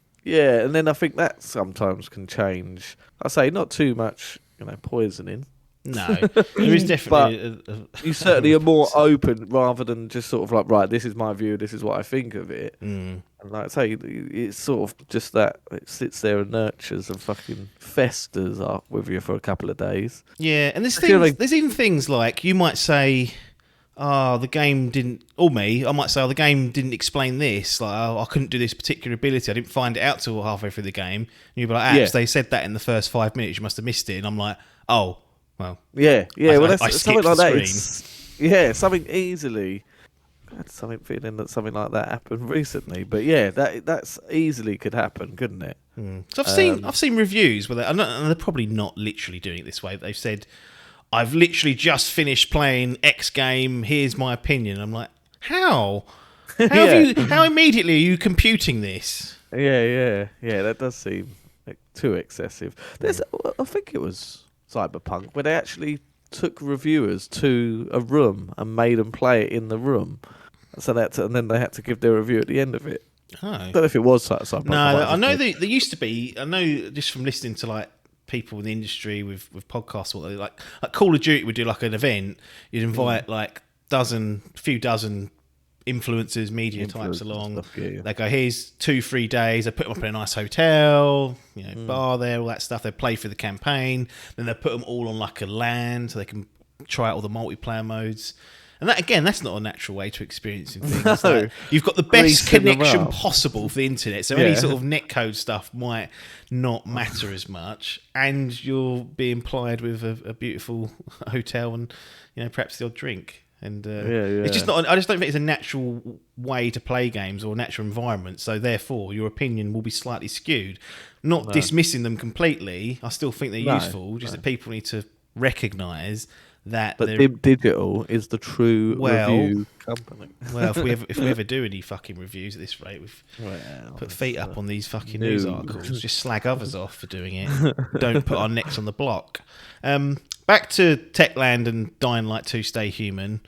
then I think that sometimes can change. I say not too much, poisoning. No, there is definitely. You certainly are more open rather than just sort of like, right, this is my view, this is what I think of it. And like I say, it's sort of just that it sits there and nurtures and fucking festers up with you for a couple of days. Yeah, and there's even things like you might say, the game didn't, or I might say, the game didn't explain this. Like, I couldn't do this particular ability. I didn't find it out till halfway through the game. And you'd be like, they said that in the first 5 minutes. You must have missed it. And I'm like, oh, well. Yeah. That's I something like that. Something easily. I had something feeling that something like that happened recently. But that's easily could happen, couldn't it? So I've seen reviews where and they're probably not literally doing it this way. They've said, I've literally just finished playing X game. Here's my opinion. I'm like, how? How immediately are you computing this? Yeah. That does seem too excessive. I think it was Cyberpunk where they actually took reviewers to a room and made them play it in the room. So and then they had to give their review at the end of it. Oh. I don't know if it was Cyberpunk. No, I know there used to be. I know just from listening to like people in the industry with podcasts, what they like Call of Duty would do like an event. You'd invite like a few dozen influencers, media types along. Stuff, yeah. They go, here's 2-3 days. They put them up in a nice hotel, bar there, all that stuff. They play for the campaign. Then they put them all on like a LAN so they can try out all the multiplayer modes. And that, again, that's not a natural way to experiencing things. No. Like, you've got the best connection possible for the internet, so any sort of netcode stuff might not matter as much, and you're being plied with a beautiful hotel and perhaps the odd drink. And it's just not. I just don't think it's a natural way to play games or a natural environment. So therefore, your opinion will be slightly skewed. Not dismissing them completely. I still think they're useful. Just that people need to recognise that. But Digital is the true review company. Well, if we ever do any fucking reviews at this rate, we've put feet up on these fucking news articles. Just slag others off for doing it. Don't put our necks on the block. Back to Techland and Dying Light 2 Stay Human.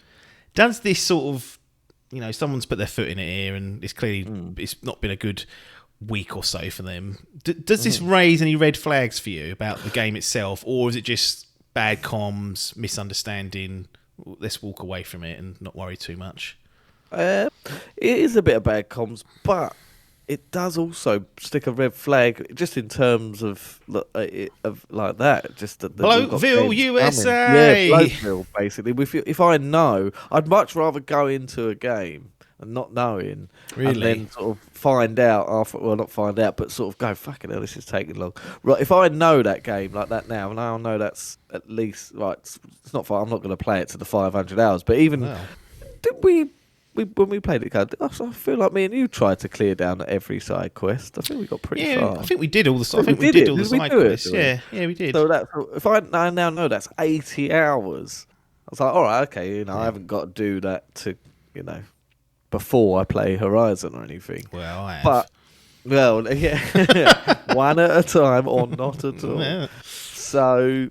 Does this sort of, someone's put their foot in it here, and it's clearly it's not been a good week or so for them. Does this raise any red flags for you about the game itself, or is it just bad comms, misunderstanding? Let's walk away from it and not worry too much. It is a bit of bad comms, but it does also stick a red flag just in terms of like that. Just that Bloatville, USA. Yeah, Bloatville, basically. If I know, I'd much rather go into a game and not knowing, and then sort of find out after. Well, not find out, but sort of go, fucking hell, this is taking long. Right, if I know that game like that now, and I know that's at least right. It's not far. I'm not going to play it to the 500 hours, but even did we when we played it, I feel like me and you tried to clear down every side quest. I think we got pretty far. I think we did all the. I think we did all the side quests. Yeah, we did. So if I now know that's 80 hours, I was like, all right, okay, I haven't got to do that to, before I play Horizon or anything. Well, I have. But one at a time or not at all. Yeah. So.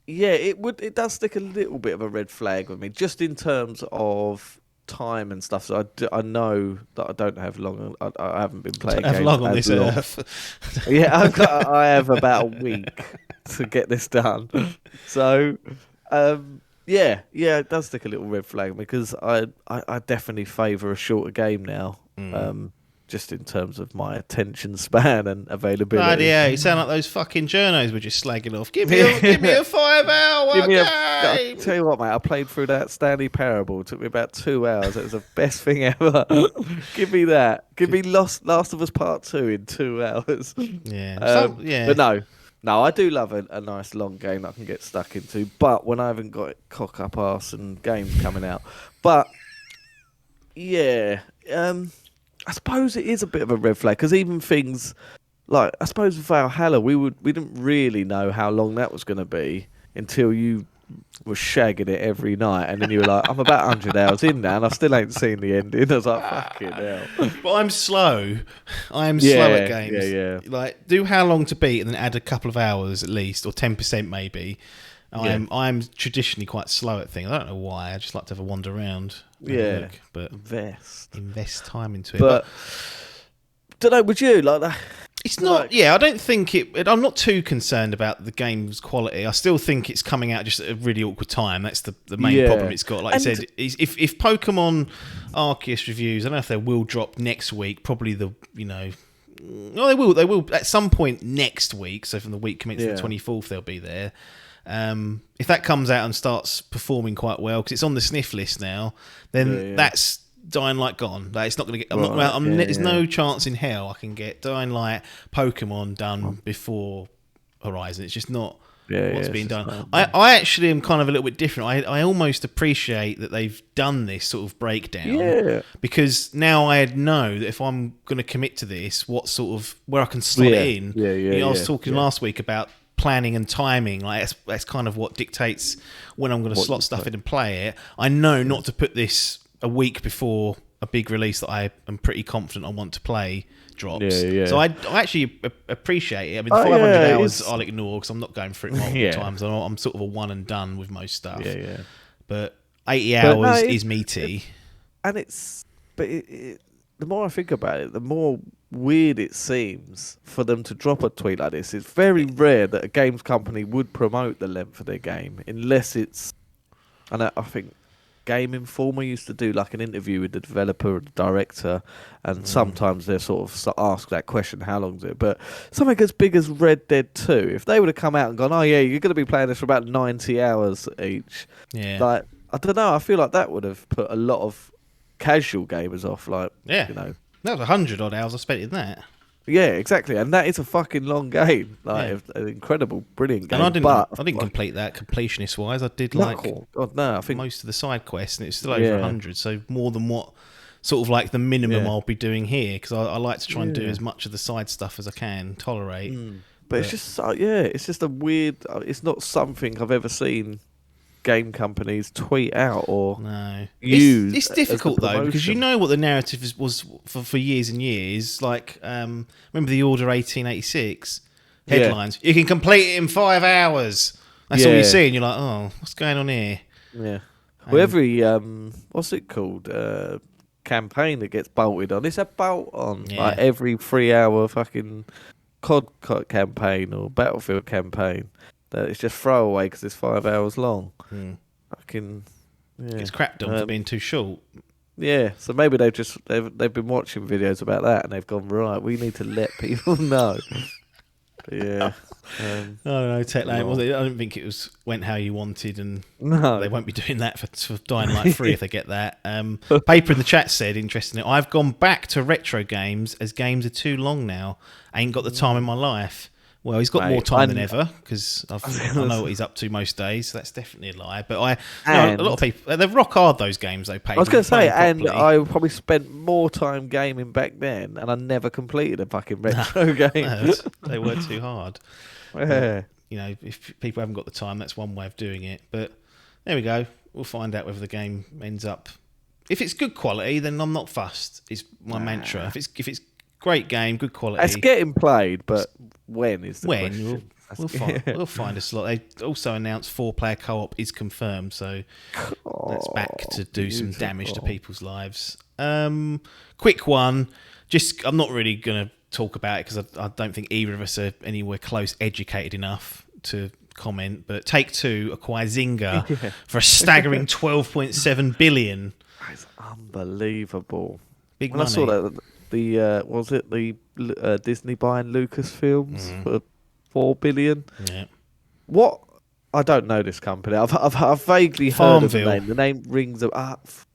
Yeah, it does stick a little bit of a red flag with me, just in terms of time and stuff. So I know that I don't have long. I haven't been playing games long on this earth. Yeah, I have about a week to get this done. So, it does stick a little red flag because I definitely favour a shorter game now. Just in terms of my attention span and availability. Right, yeah, you sound like those fucking journos we're just slagging off. Give me a 5 hour game. I'll tell you what, mate, I played through that Stanley Parable. It took me about 2 hours. It was the best thing ever. Give me that. Give me Last of Us Part 2 in 2 hours. Yeah. But no, No, I do love a nice long game that I can get stuck into, but when I haven't got cock up arse and games coming out. But yeah, I suppose it is a bit of a red flag because even things like I suppose with Valhalla, we didn't really know how long that was going to be until you were shagging it every night, and then you were like, I'm about 100 hours in now, and I still ain't seen the ending. I was like, fucking hell. But I'm slow. I'm slow at games. Yeah. Like, do how long to beat and then add a couple of hours at least, or 10% maybe. I'm traditionally quite slow at things. I don't know why. I just like to have a wander around. Look, but invest time into it. But don't know. Would you like that? It's not. I don't think it. I'm not too concerned about the game's quality. I still think it's coming out just at a really awkward time. That's the main problem it's got. Like I said, if Pokemon Arceus reviews, I don't know if they will drop next week. Probably no, they will. They will at some point next week. So from the week commencing the 24th, they'll be there. If that comes out and starts performing quite well, because it's on the sniff list now, then that's Dying Light gone. Like, it's not going to get. There's no chance in hell I can get Dying Light Pokemon done before Horizon. It's just not what's being done. I actually am kind of a little bit different. I almost appreciate that they've done this sort of breakdown because now I know that if I'm going to commit to this, what sort of where I can slot it in. I was talking last week about planning and timing. Like that's kind of what dictates when I'm going to slot stuff in and play it. I know not to put this a week before a big release that I am pretty confident I want to play drops. So I actually appreciate it. I mean, 500 hours I'll ignore because I'm not going through it multiple times. I'm sort of a one and done with most stuff. But 80 hours is meaty. And the more I think about it, the more weird it seems for them to drop a tweet like this. It's very rare that a games company would promote the length of their game unless it's, and I think Game Informer used to do like an interview with the developer or the director, and sometimes they sort of ask that question, how long is it? But something as big as Red Dead 2, if they would have come out and gone, oh yeah, you're going to be playing this for about 90 hours each. Like, I don't know, I feel like that would have put a lot of casual gamers off. Like, you know. That was 100 odd hours I spent in that. Yeah, exactly, and that is a fucking long game. Like an incredible, brilliant game. And I didn't complete that completionist wise. I did I think most of the side quests, and it's still over 100. So more than what sort of like the minimum I'll be doing here, because I like to try and do as much of the side stuff as I can tolerate. But it's just it's just a weird. It's not something I've ever seen game companies tweet out or use. It's difficult though, because you know what the narrative was for years and years. Like, remember the Order 1886 headlines? You can complete it in 5 hours. That's all you see, and you're like, oh, what's going on here? Yeah. Well, every what's it called? Campaign that gets bolted on. It's a bolt on. Like every 3 hour fucking COD campaign or Battlefield campaign. That it's just throwaway because it's 5 hours long. Fucking it's crapped on for being too short. Yeah, so maybe they've been watching videos about that and they've gone, right, we need to let people know. I don't know, Techland. I don't think it went how you wanted, and they won't be doing that for Dying Light 3 if they get that. Paper in the chat said, interestingly, I've gone back to retro games as games are too long now. I ain't got the time in my life. Well, he's got more time than ever because I know what he's up to most days. So that's definitely a lie. But a lot of people, they're rock hard, those games they pay. I was going to say, and I probably spent more time gaming back then, and I never completed a fucking retro game. They were too hard. Yeah. But, if people haven't got the time, that's one way of doing it. But there we go. We'll find out whether the game ends up. If it's good quality, then I'm not fussed. Is my mantra. If it's great game, good quality. It's getting played, but when is the question? We'll find a slot. They also announced 4-player co-op is confirmed, so that's back to do some damage to people's lives. Quick one. I'm not really going to talk about it because I don't think either of us are anywhere close educated enough to comment, but Take-Two acquire Zynga for a staggering 12.7 billion. That's unbelievable. Big money. I saw that. The Disney buying Lucasfilms for $4 billion. Yeah. What? I don't know this company. I've vaguely heard of the name. The name rings up. It's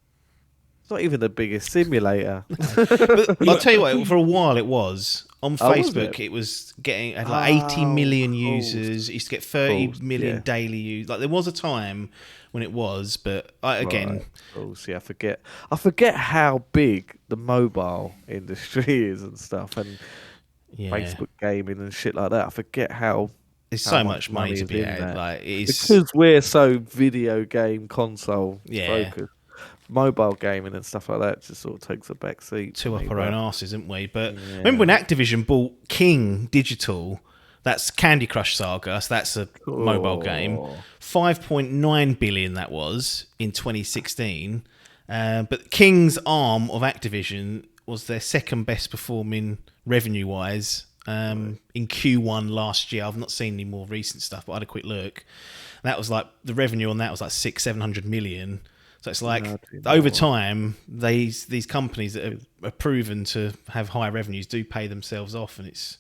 not even the biggest simulator. But I'll tell you what. For a while, it was. On Oh, was Facebook, it? it was getting had like 80 million of course. users. It used to get 30 Course, million yeah. daily use. Like there was a time when it was, but again, Right. Oh, see, I forget how big the mobile industry is and stuff, and yeah, Facebook gaming and shit like that. I forget there's how so much money money to is be in had. that. Like it is, Because we're so video game console Yeah. focused. Mobile gaming and stuff like that just sort of takes a back seat. to for up me, our but- own asses, haven't we? But Yeah. remember when Activision bought King Digital? That's Candy Crush Saga. So that's a mobile game. Oh. 5.9 billion that was in 2016. But King's arm of Activision was their second best performing revenue wise in Q1 last year. I've not seen any more recent stuff, but I had a quick look. That was like the revenue on that was like 700 million. So it's like over time, these companies that are proven to have high revenues do pay themselves off, and it's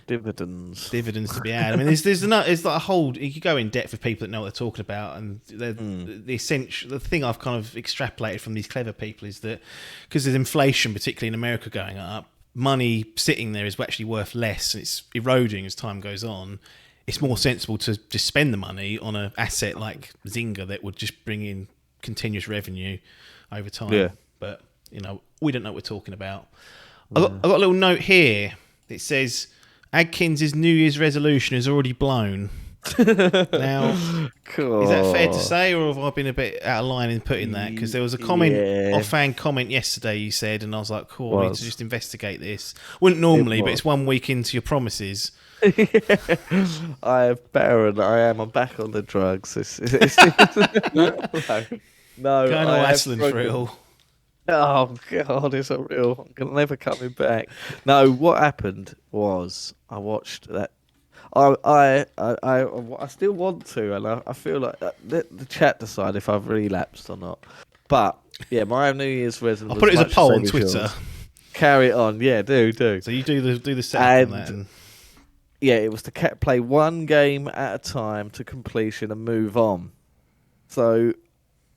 Dividends. dividends to be had. I mean, it's like a whole. You could go in depth with people that know what they're talking about, and the thing I've kind of extrapolated from these clever people is that because there's inflation, particularly in America, going up, money sitting there is actually worth less, and it's eroding as time goes on. It's more sensible to just spend the money on an asset like Zynga that would just bring in continuous revenue over time. Yeah. But we don't know what we're talking about. I got a little note here. It says Adkins' New Year's resolution is already blown. Now, Cool. is that fair to say, or have I been a bit out of line in putting that? Because there was a comment, a fan comment yesterday. You said, and I was like, "Cool, I need to just investigate this." Wouldn't normally, but it's 1 week into your promises. I have Baron. I'm back on the drugs. No, Going all I have hassling for it broken- all. Oh God, it's unreal. I'm never coming back. No, what happened was I watched that. I still want to, and I feel like let the chat decide if I've relapsed or not. But yeah, my New Year's resolution. I'll put it as a poll on Twitter. Carry it on, yeah, do. So you do the setup on that. And... Yeah, it was to play one game at a time to completion and move on. So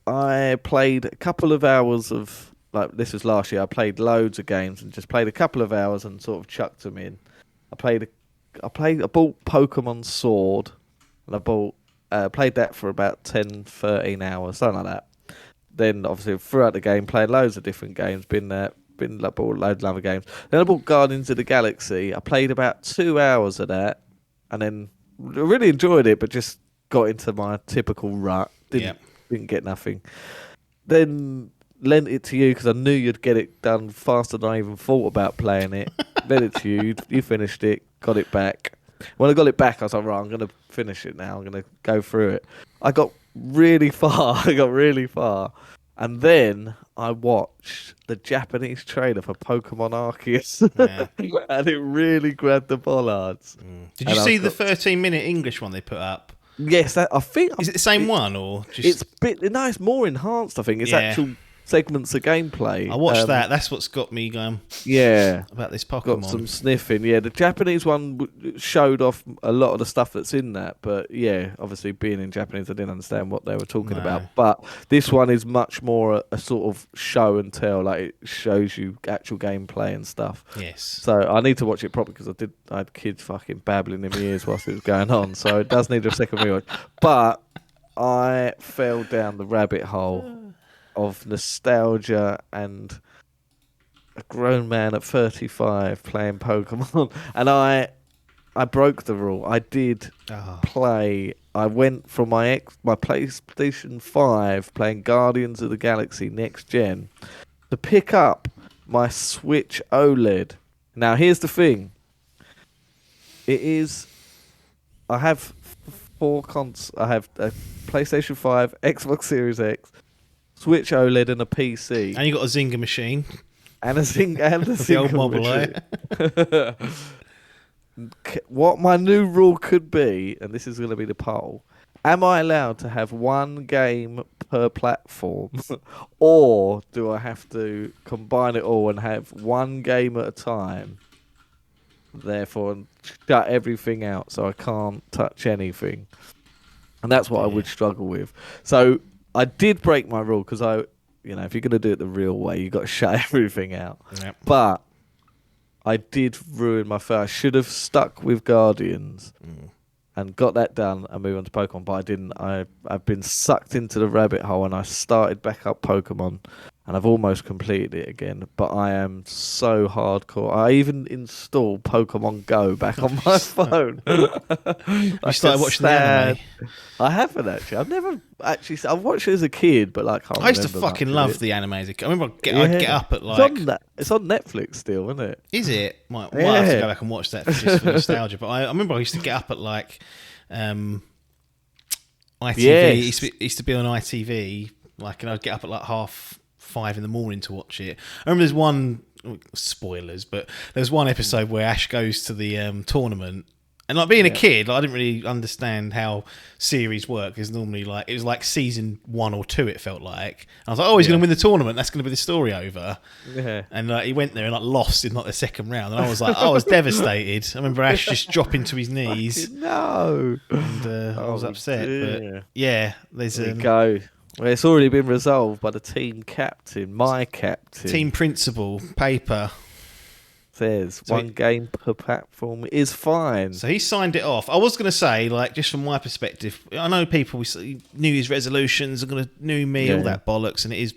I played a couple of hours of, like, this was last year. I played loads of games and just played a couple of hours and sort of chucked them in. I bought Pokemon Sword, and I played that for about 10, 13 hours, something like that. Then obviously throughout the game, played loads of different games. Bought loads of other games. Then I bought Guardians of the Galaxy. I played about 2 hours of that, and then I really enjoyed it, but just got into my typical rut. Didn't get nothing. Then lent it to you because I knew you'd get it done faster than I even thought about playing it. Lent it to you. You finished it. Got it back. When I got it back, I was like, right, I'm going to finish it now. I'm going to go through it. I got really far. And then I watched the Japanese trailer for Pokemon Arceus. Yeah. And it really grabbed the bollards. Did you see the 13-minute English one they put up? Yes, I think... Is it the same one, or just... It's more enhanced, I think. It's actual segments of gameplay. I watched that. That's what's got me going about this Pokemon. Got some sniffing. Yeah, the Japanese one showed off a lot of the stuff that's in that. But yeah, obviously being in Japanese, I didn't understand what they were talking about. But this one is much more a sort of show and tell. Like, it shows you actual gameplay and stuff. Yes. So I need to watch it properly because I had kids fucking babbling in my ears whilst it was going on. So it does need a second rewatch. But I fell down the rabbit hole of nostalgia and a grown man at 35 playing Pokemon, and I broke the rule. I did play. I went from my PlayStation 5 playing Guardians of the Galaxy Next Gen to pick up my Switch OLED. Now here's the thing. I have four consoles. I have a PlayStation 5, Xbox Series X, Switch OLED, and a PC. And you got a Zynga machine. And a Zynga The old mobile, What my new rule could be, and this is going to be the poll, am I allowed to have one game per platform? Or do I have to combine it all and have one game at a time? Therefore, shut everything out so I can't touch anything. And that's what I would struggle with. So I did break my rule because if you're going to do it the real way, you've got to shut everything out. Yep. But I did ruin my first. I should have stuck with Guardians and got that done and moved on to Pokemon, but I didn't. I've been sucked into the rabbit hole and I started back up Pokemon and I've almost completed it again, but I am so hardcore. I even installed Pokemon Go back on my phone. You started watching the anime. I haven't actually. I've never actually. I watched it as a kid, but like I used to fucking love the anime as a kid. I remember I'd get up at like. It's on Netflix still, isn't it? Is it? Might have to go back and watch that just for nostalgia. But I remember I used to get up at like ITV. Yes. It used to be on ITV. Like, and I'd get up at like 5:30 in the morning to watch it. I remember there's one. Spoilers, but there's one episode where Ash goes to the tournament. And like being a kid, like, I didn't really understand how series work. Because normally, like, it was like season 1 or 2. It felt like I was like, "Oh, he's going to win the tournament. That's going to be the story over." Yeah. And he went there and like lost in like the second round. And I was like, I was devastated. I remember Ash just dropping to his knees. No. And I was upset. Dear. But yeah, there's There you go. Well, it's already been resolved by the team captain, my captain. team principal paper. Says So one game per platform is fine. So he signed it off. I was going to say, like, just from my perspective, I know people, New Year's resolutions are going to new me, all that bollocks, and it is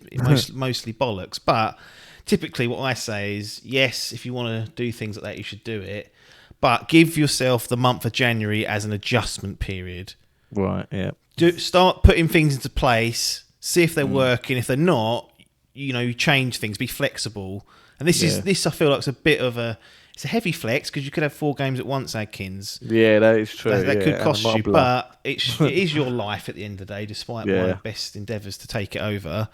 mostly bollocks. But typically what I say is, yes, if you want to do things like that, you should do it. But give yourself the month of January as an adjustment period. Right, yeah. Start putting things into place, see if they're working. If they're not, you change things, be flexible. And this I feel like it's a bit of it's a heavy flex because you could have 4 games at once, Adkins. Yeah, that is true. That could cost you, but it is your life at the end of the day, despite my best endeavours to take it over.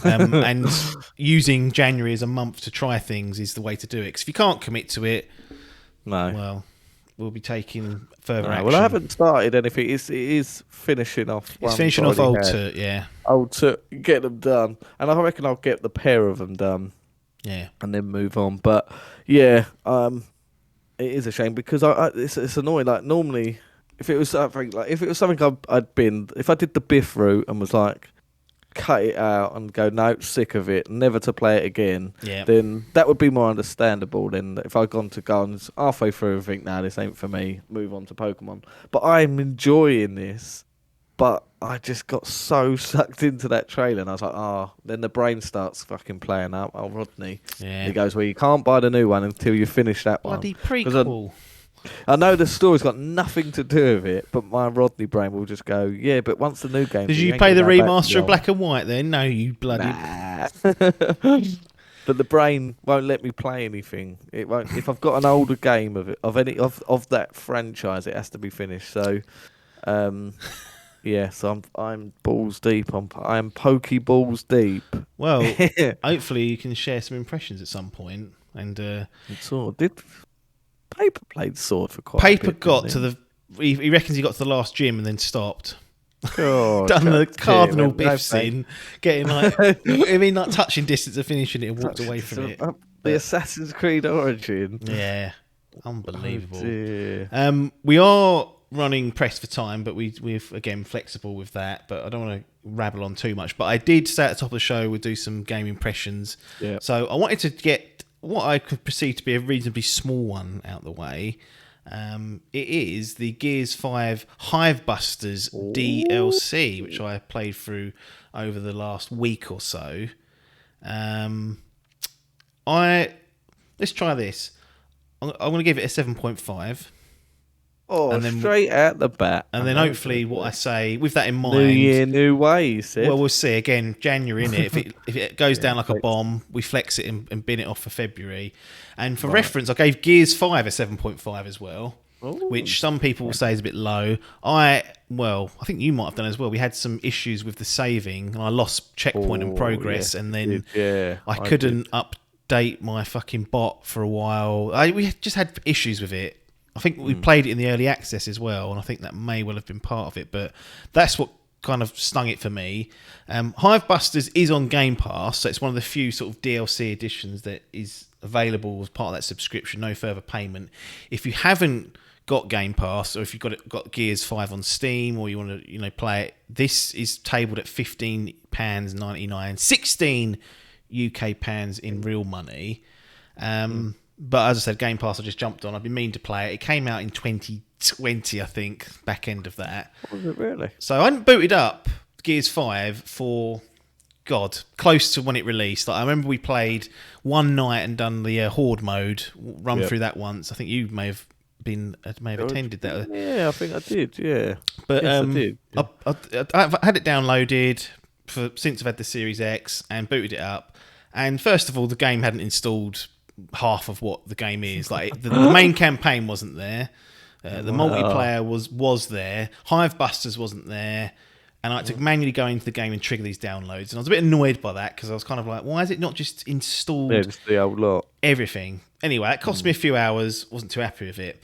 And using January as a month to try things is the way to do it. Because if you can't commit to it, well, we'll be taking further action. Well, I haven't started anything. It is finishing off. It's finishing off Old Turt, yeah. Old Turt, get them done. And I reckon I'll get the pair of them done. Yeah, and then move on. But yeah, it is a shame because it's annoying. Like normally, if it was something if I did the Biff route and was like, cut it out and go, no, sick of it, never to play it again. Yeah. Then that would be more understandable than if I'd gone to Gardens halfway through and think, nah, this ain't for me. Move on to Pokemon. But I'm enjoying this. But I just got so sucked into that trailer, and I was like, then the brain starts fucking playing up. Oh, Rodney. Yeah. He goes, well, you can't buy the new one until you finish that one. Bloody prequel. I know the story's got nothing to do with it, but my Rodney brain will just go, yeah, but once the new game... Did you play the remaster of Black and White then? No, you bloody... Nah. But the brain won't let me play anything. It won't. If I've got an older game of that franchise, it has to be finished. So... yeah, so I'm balls deep. I am pokey balls deep. Well, hopefully you can share some impressions at some point. And Sword did Paper played Sword for quite. Paper a bit, got to the. He reckons he got to the last gym and then stopped. God, Done the cardinal biffs in, getting like touching distance of finishing it and walked away from it. The Assassin's Creed Origin. Yeah, unbelievable. Oh, we are running pressed for time, but we've again flexible with that. But I don't want to rabble on too much. But I did say at the top of the show we'll do some game impressions. Yeah. So I wanted to get what I could perceive to be a reasonably small one out the way. It is the Gears 5 Hive Busters DLC, which I played through over the last week or so. Let's try this. I'm going to give it a 7.5. Oh, and then, straight at the bat. And then hopefully what I say, with that in mind... New year, new way, you said. Well, we'll see. Again, January, innit? If it goes down like a bomb, we flex it and bin it off for February. And for reference, I gave Gears 5 a 7.5 as well, which some people will say is a bit low. I think you might have done as well. We had some issues with the saving, and I lost checkpoint and progress, and then I couldn't update my fucking bot for a while. We just had issues with it. I think we played it in the early access as well, and I think that may well have been part of it, but that's what kind of stung it for me. Hive Busters is on Game Pass, so it's one of the few sort of DLC editions that is available as part of that subscription, no further payment. If you haven't got Game Pass, or if you've got Gears 5 on Steam, or you want to play it, this is tabled at £15.99, 16 UK pounds in real money. But as I said, Game Pass I just jumped on. I've been meaning to play it. It came out in 2020, I think, back end of that. Was it really? So I hadn't booted up Gears 5 for, God, close to when it released. Like, I remember we played one night and done the Horde mode, run through that once. I think you may have attended that. Yeah, I think I did. Yeah, but yes, I did. Yeah. I've had it downloaded since I've had the Series X and booted it up. And first of all, the game hadn't installed half of what the game is. Like the main campaign wasn't there. The multiplayer was there. Hive Busters wasn't there. And I had to manually go into the game and trigger these downloads. And I was a bit annoyed by that because I was kind of like, why is it not just installed just the old lot? Everything? Anyway, it cost me a few hours. Wasn't too happy with it.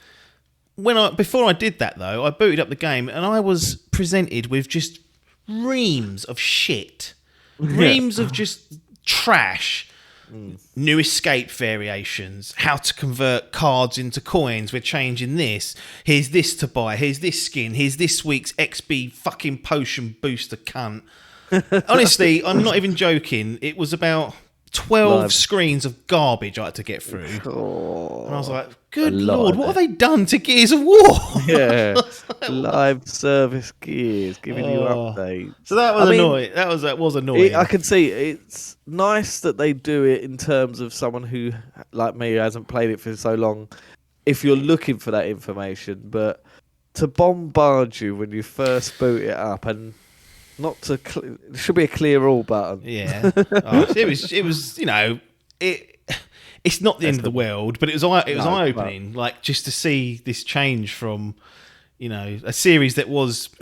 Before I did that, though, I booted up the game and I was presented with just reams of shit. Reams of just trash. New escape variations, how to convert cards into coins, we're changing this, here's this to buy, here's this skin, here's this week's XP fucking potion booster cunt. Honestly, I'm not even joking, it was about 12 screens of garbage I had to get through. And I was like, good lord, what have they done to Gears of War? Yeah, live service Gears giving you updates. So that was annoying. That was annoying. I can see it's nice that they do it in terms of someone who, like me, hasn't played it for so long. If you're looking for that information, but to bombard you when you first boot it up and not to, it should be a clear all button. Yeah, it was it's not the end of the world, but it was eye opening. Like just to see this change from a series that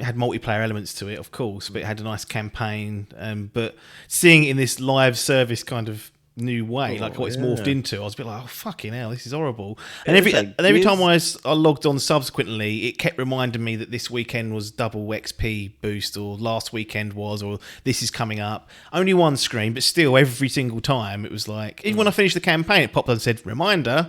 had multiplayer elements to it, of course, but it had a nice campaign. But seeing it in this live service kind of new way, like what it's morphed into, I was a bit like, oh fucking hell, this is horrible. And every time I logged on subsequently, it kept reminding me that this weekend was double XP boost, or last weekend was, or this is coming up. Only one screen, but still every single time it was like, even when I finished the campaign, it popped up and said, reminder,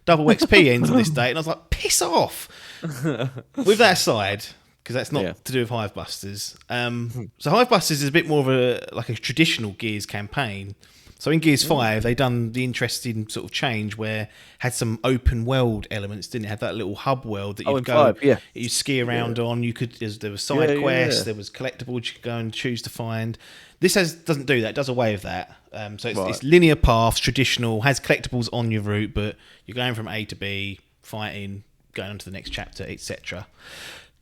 double XP ends on this date, and I was like, piss off. With that aside, because that's not to do with Hive Busters. So Hive Busters is a bit more of a traditional Gears campaign. So in Gears 5, they done the interesting sort of change where had some open world elements, didn't it? Had that little hub world that you'd go, you ski around on. There was side quests, there was collectibles you could go and choose to find. This doesn't do that. It does away with that. So it's linear paths, traditional, has collectibles on your route, but you're going from A to B, fighting, going on to the next chapter, etc.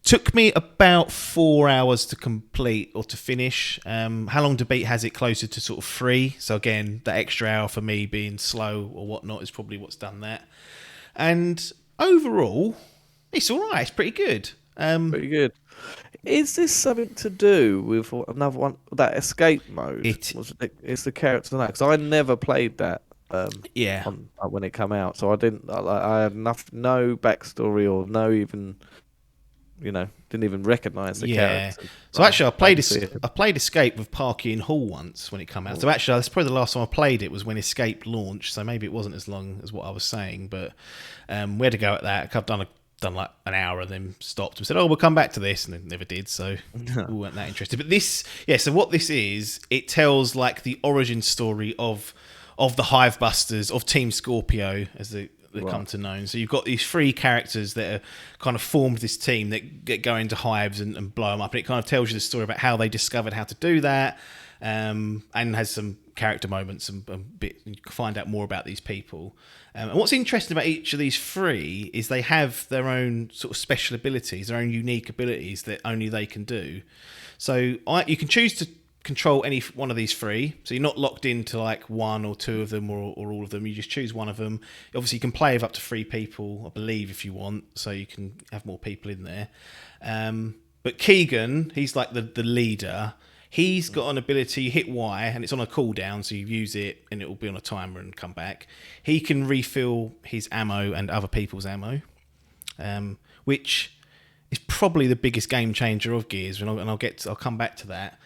Took me about 4 hours to complete or to finish. How long to beat has it? Closer to sort of 3. So again, that extra hour for me being slow or whatnot is probably what's done that. And overall, it's all right. It's pretty good. Pretty good. Is this something to do with another one, that escape mode? It's the character now, because I never played that. When it came out, so I didn't. I had no backstory or didn't even recognise the character. So actually, I played Escape with Parky and Hall once when it came out. So actually, that's probably the last time I played it was when Escape launched. So maybe it wasn't as long as what I was saying, but we had to go at that. I've done like an hour and then stopped and said, "Oh, we'll come back to this," and it never did. So we weren't that interested. But this, so what this is, it tells like the origin story of the Hive Busters, of Team Scorpio, as they come to known. So you've got these 3 characters that are kind of formed this team that go into hives and blow them up. And it kind of tells you the story about how they discovered how to do that, and has some character moments and you can find out more about these people. And what's interesting about each of these 3 is they have their own sort of special abilities, their own unique abilities that only they can do. So you can choose to control any one of these 3, so you're not locked into like 1 or 2 of them or all of them. You just choose one of them. Obviously you can play with up to 3 people, I believe, if you want, so you can have more people in there. But Keegan, he's like the leader. He's got an ability, you hit Y and it's on a cooldown, so you use it and it will be on a timer and come back. He can refill his ammo and other people's ammo, which is probably the biggest game changer of Gears, and I'll come back to that.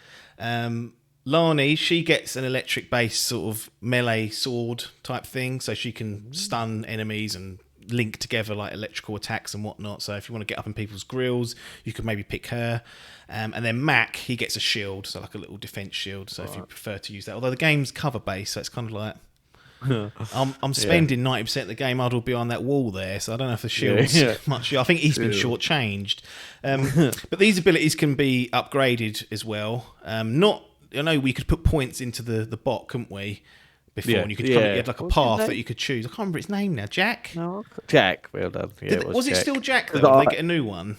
Lani, she gets an electric based sort of melee sword type thing, so she can stun enemies and link together like electrical attacks and whatnot. So if you want to get up in people's grills, you could maybe pick her. And then Mac, he gets a shield, so like a little defense shield, so if you prefer to use that, although the game's cover based, so it's kind of like I'm spending 90% of the game huddled behind that wall there, so I don't know if the shield's much. I think he's been shortchanged. But these abilities can be upgraded as well. I know we could put points into the bot, couldn't we? Before, and you could you had like a path that you could choose. I can't remember its name now. Jack. No, Jack. Well done. Yeah, was it Jack. still Jack though? Or did they get a new one?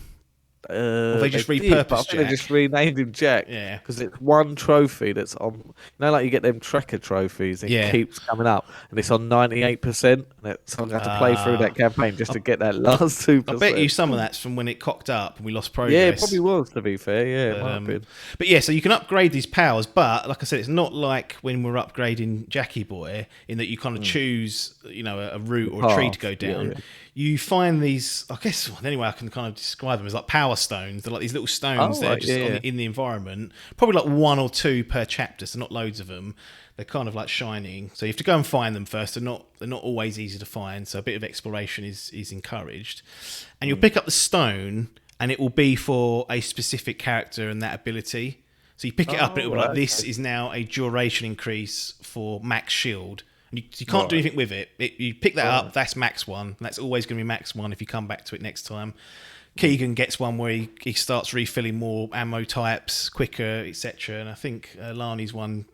Or they just repurposed Jack? They just renamed him Jack. Yeah. Because it's one trophy that's on. You know, like you get them tracker trophies, and it keeps coming up, and it's on 98%. So I'm going to have to play through that campaign just to get that last 2%. I bet you some of that's from when it cocked up and we lost progress. Yeah, it probably was, to be fair. Yeah, it might have been. But yeah, so you can upgrade these powers, but like I said, it's not like when we're upgrading Jackie Boy in that you kind of choose, a route or a tree to go down. Yeah. You find these, I guess, the only way I can kind of describe them is like power stones. They're like these little stones that are just in the environment. Probably like 1 or 2 per chapter, so not loads of them. They're kind of like shining. So you have to go and find them first. They're not always easy to find, so a bit of exploration is encouraged. And you'll pick up the stone, and it will be for a specific character and that ability. So you pick it up, and it will be like, this is now a duration increase for max shield. And you can't do anything with it. You pick that up, that's max 1. And that's always going to be max 1 if you come back to it next time. Keegan gets one where he starts refilling more ammo types quicker, etc. And I think Lani's one,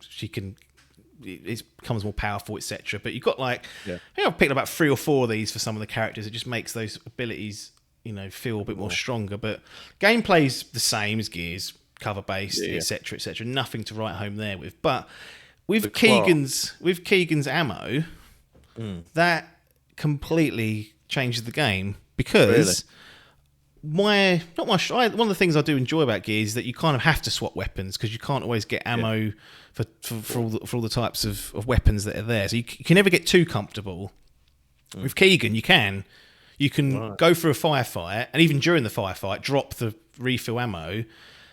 it becomes more powerful, etc. But you've got I think I've picked about 3 or 4 of these for some of the characters. It just makes those abilities, feel a bit more stronger. But gameplay's the same as Gears, cover based, etc., etc. Nothing to write home there with. But with Keegan's ammo, that completely changes the game because one of the things I do enjoy about Gears is that you kind of have to swap weapons because you can't always get ammo for all the types of weapons that are there. So you can never get too comfortable. With Keegan, you can go through a firefight, and even during the firefight, drop the refill ammo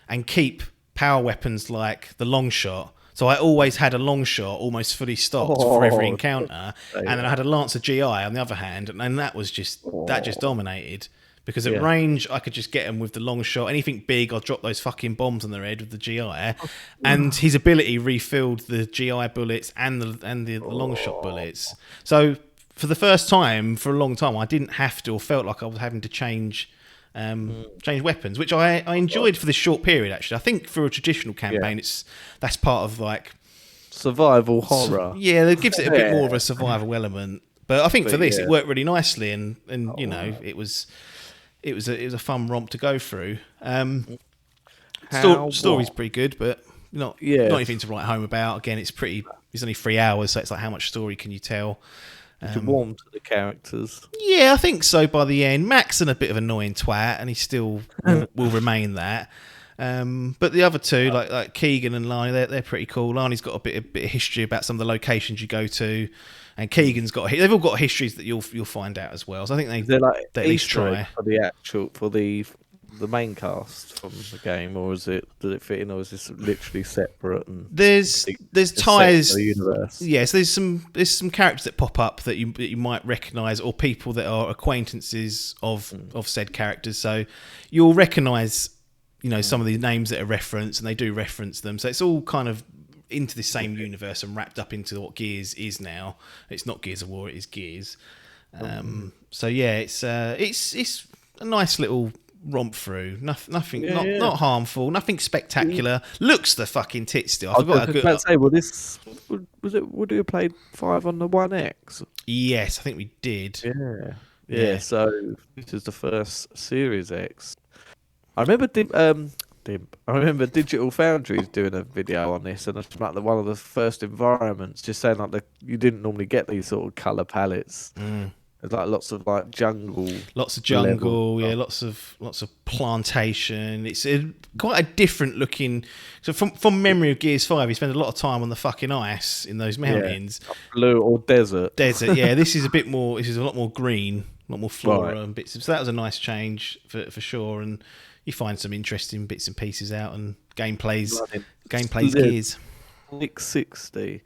and keep power weapons like the long shot. So I always had a long shot almost fully stocked for every encounter, and then I had a Lancer GI on the other hand, and that was just dominated. Because at range, I could just get him with the long shot. Anything big, I'll drop those fucking bombs on their head with the GI. And his ability refilled the GI bullets and the long shot bullets. So for the first time, for a long time, I didn't have to or felt like I was having to change weapons, which I enjoyed for this short period, actually. I think for a traditional campaign, that's part of survival horror. It gives it a bit more of a survival element. But I think for this, it worked really nicely, and it was a fun romp to go through. Story's pretty good, but not anything to write home about. Again, it's only 3 hours, so it's like how much story can you tell? You warm to the characters. Yeah, I think so by the end. Mac's a bit of an annoying twat, and he still will remain that. But the other two, like Keegan and Lani, they're pretty cool. Lani's got a bit of history about some of the locations you go to, and Keegan's they've all got histories that you'll find out as well. So I think they at least try for the main cast from the game, or does it fit in, or is this literally separate? And there's ties. The universe. Yes, there's some characters that pop up that you might recognise, or people that are acquaintances of said characters. So you'll recognise some of the names that are referenced, and they do reference them. So it's all kind of into the same universe and wrapped up into what Gears is now. It's not Gears of War; it is Gears. So yeah, it's a nice little romp through. Nothing, not harmful. Nothing spectacular. Looks the fucking tits still. I forgot how good. Was it? Would you have played 5 on the One X? Yes, I think we did. Yeah. So this is the first Series X. I remember Digital Foundry's doing a video on this, and it's like one of the first environments, just saying you didn't normally get these sort of colour palettes. There's lots of jungle, lots of plantation. It's quite a different looking. So from memory of Gears 5, you spend a lot of time on the fucking ice in those mountains, blue or desert. Yeah, this is a bit more. This is a lot more green, a lot more flora and bits. So that was a nice change for sure, and you find some interesting bits and pieces out, and gameplay's Gears. 660.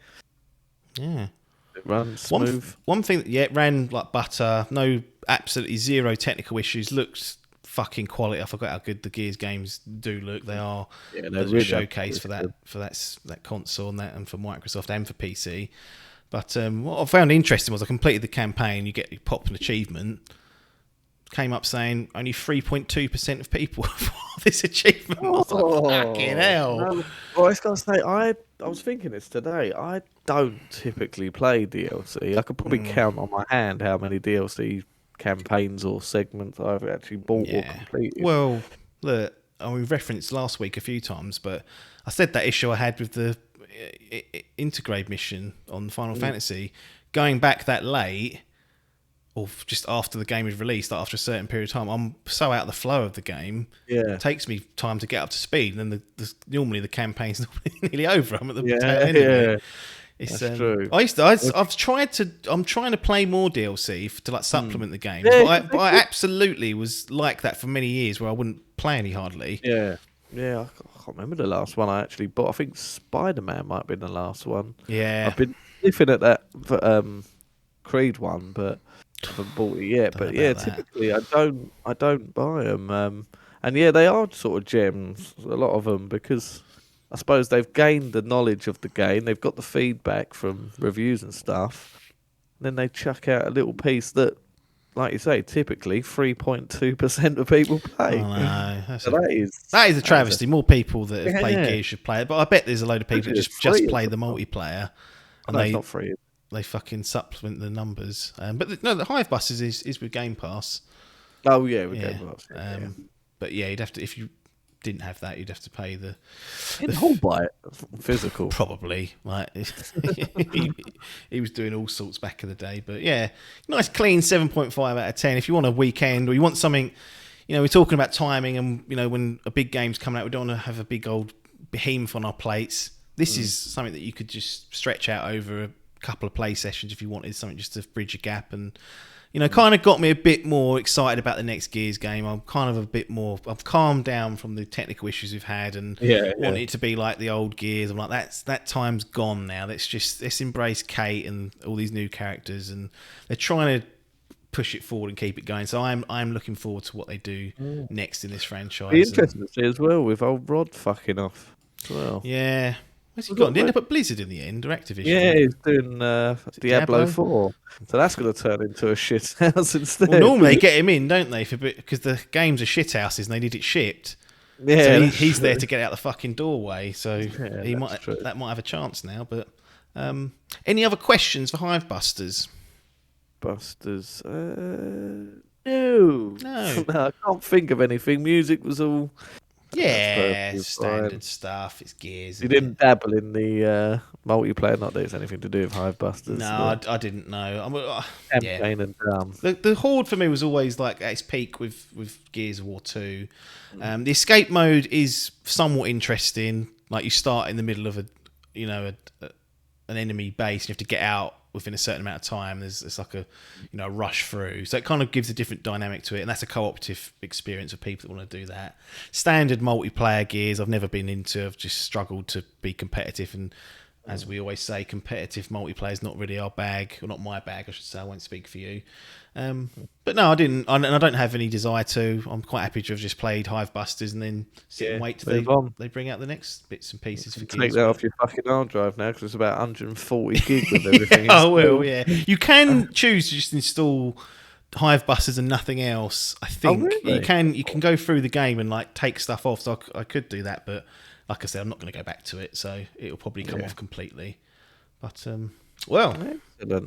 Yeah. It runs smooth. One thing, it ran like butter. No, absolutely zero technical issues. Looks fucking quality. I forgot how good the Gears games do look. They are they're really showcase for that console and for Microsoft and for PC. But what I found interesting was I completed the campaign. You pop an achievement. Came up saying only 3.2% of people for this achievement. I was like, fucking hell. No. Well, I was going to say, I was thinking this today. I don't typically play DLC. I could probably count on my hand how many DLC campaigns or segments I've actually bought or completed. Well, look, we referenced last week a few times, but I said that issue I had with the Intergrade mission on Final Fantasy. Going back that late, or just after the game is released, after a certain period of time, I'm so out of the flow of the game. Yeah. It takes me time to get up to speed, and then normally the campaign's nearly over. I'm at the tail end of it. It's That's true. I'm trying to play more DLC to like supplement the game, but I absolutely was like that for many years, where I wouldn't play any hardly. Yeah. I can't remember the last one I actually bought. I think Spider-Man might have been the last one. Yeah, I've been sniffing at that Creed one, but I haven't bought it yet. But yeah, typically I don't buy them. And yeah, they are sort of gems, a lot of them, because I suppose they've gained the knowledge of the game. They've got the feedback from reviews and stuff. And then they chuck out a little piece that, like you say, typically 3.2% of people play. Oh, no. That is a travesty. More people that have played Gears should play it. But I bet there's a load of people that just play the multiplayer. And it's not free. They fucking supplement the numbers. But the Hive Busters is with Game Pass. Oh, yeah, with Game Pass. But yeah, you'd have to, if you didn't have that, you'd have to pay the whole buy it physical. Probably. Like he was doing all sorts back in the day. But yeah, nice clean 7.5 out of 10. If you want a weekend or you want something, we're talking about timing, and when a big game's coming out, we don't want to have a big old behemoth on our plates. This is something that you could just stretch out over a couple of play sessions if you wanted something just to bridge a gap, and kind of got me a bit more excited about the next Gears game. I'm kind of I've calmed down from the technical issues we've had, and want it to be like the old Gears. I'm like, that time's gone now. Let's embrace Kate and all these new characters, and they're trying to push it forward and keep it going. So I'm looking forward to what they do next in this franchise. Be interesting to see as well with old Rod fucking off as well. Yeah. Where's he gone? Did he end up at Blizzard in the end, or Activision? Yeah, he's doing Diablo 4. So that's going to turn into a shit house instead. Well, normally they get him in, don't they? Because the games are shit houses and they need it shipped. Yeah, so he's there to get out the fucking doorway. So that might have a chance now. But any other questions for Hive Busters? No. I can't think of anything. Music was all... Yeah, standard stuff. It's Gears. You didn't dabble in the multiplayer, not that it's anything to do with Hive Busters. No, I didn't know. Campaign and the Horde for me was always like at its peak with Gears of War 2. The escape mode is somewhat interesting. Like you start in the middle of an enemy base, and you have to get out within a certain amount of time. There's like a rush through, so it kind of gives a different dynamic to it, and that's a cooperative experience for people that want to do that. Standard multiplayer Gears I've never been into. I've just struggled to be competitive, and as we always say, competitive multiplayer is not really our bag, or not my bag I should say. I won't speak for you. But no, I didn't, and I don't have any desire to. I'm quite happy to have just played Hive Busters and then sit and wait till they bring out the next bits and pieces for Gears. Take that off your fucking hard drive now, because it's about 140 gig with everything. You can choose to just install Hive Busters and nothing else. I think you can go through the game and like take stuff off. So I could do that, but like I said, I'm not going to go back to it, so it'll probably come off completely. But excellent.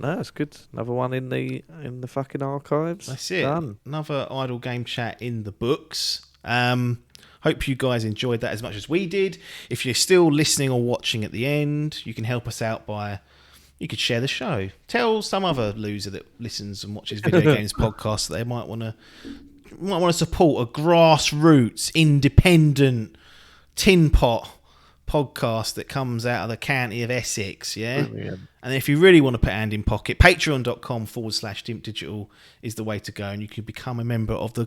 That's good. Another one in the fucking archives. That's it. Done. Another idle game chat in the books. Hope you guys enjoyed that as much as we did. If you're still listening or watching at the end, you can help us out by you could share the show. Tell some other loser that listens and watches video games podcasts that they might want to support a grassroots, independent, tin pot podcast that comes out of the county of Essex, yeah? Brilliant. And if you really want to put a hand in pocket, patreon.com/dimpdigital is the way to go, and you can become a member of the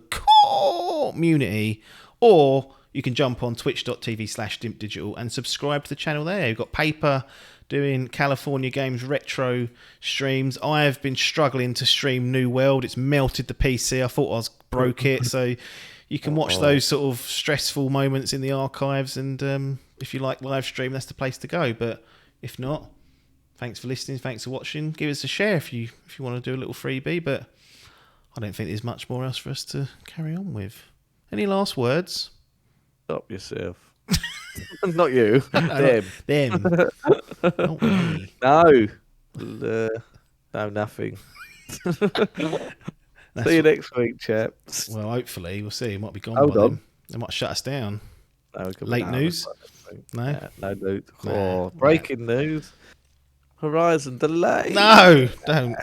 community, or you can jump on twitch.tv/dimpdigital and subscribe to the channel there. You've got Paper doing California Games retro streams. I've been struggling to stream New World. It's melted the PC. I thought I broke it, so you can watch those sort of stressful moments in the archives, and if you like live stream, that's the place to go. But if not, Thanks for listening. Thanks for watching. Give us a share if you want to do a little freebie, but I don't think there's much more else for us to carry on with. Any last words? Stop yourself. Not you. No, Them. them. Not me. No. No, nothing. See you next week, chaps. Well, hopefully. We'll see. It might be gone Hold by on. then. They might shut us down. No, Late news? No? Yeah, no news. Nah, Oh, breaking news. Horizon delay. No, don't.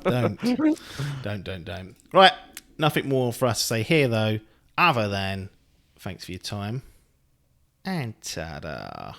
Don't. Right, nothing more for us to say here, though, other than thanks for your time and ta-da.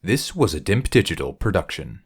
This was a Dimp Digital production.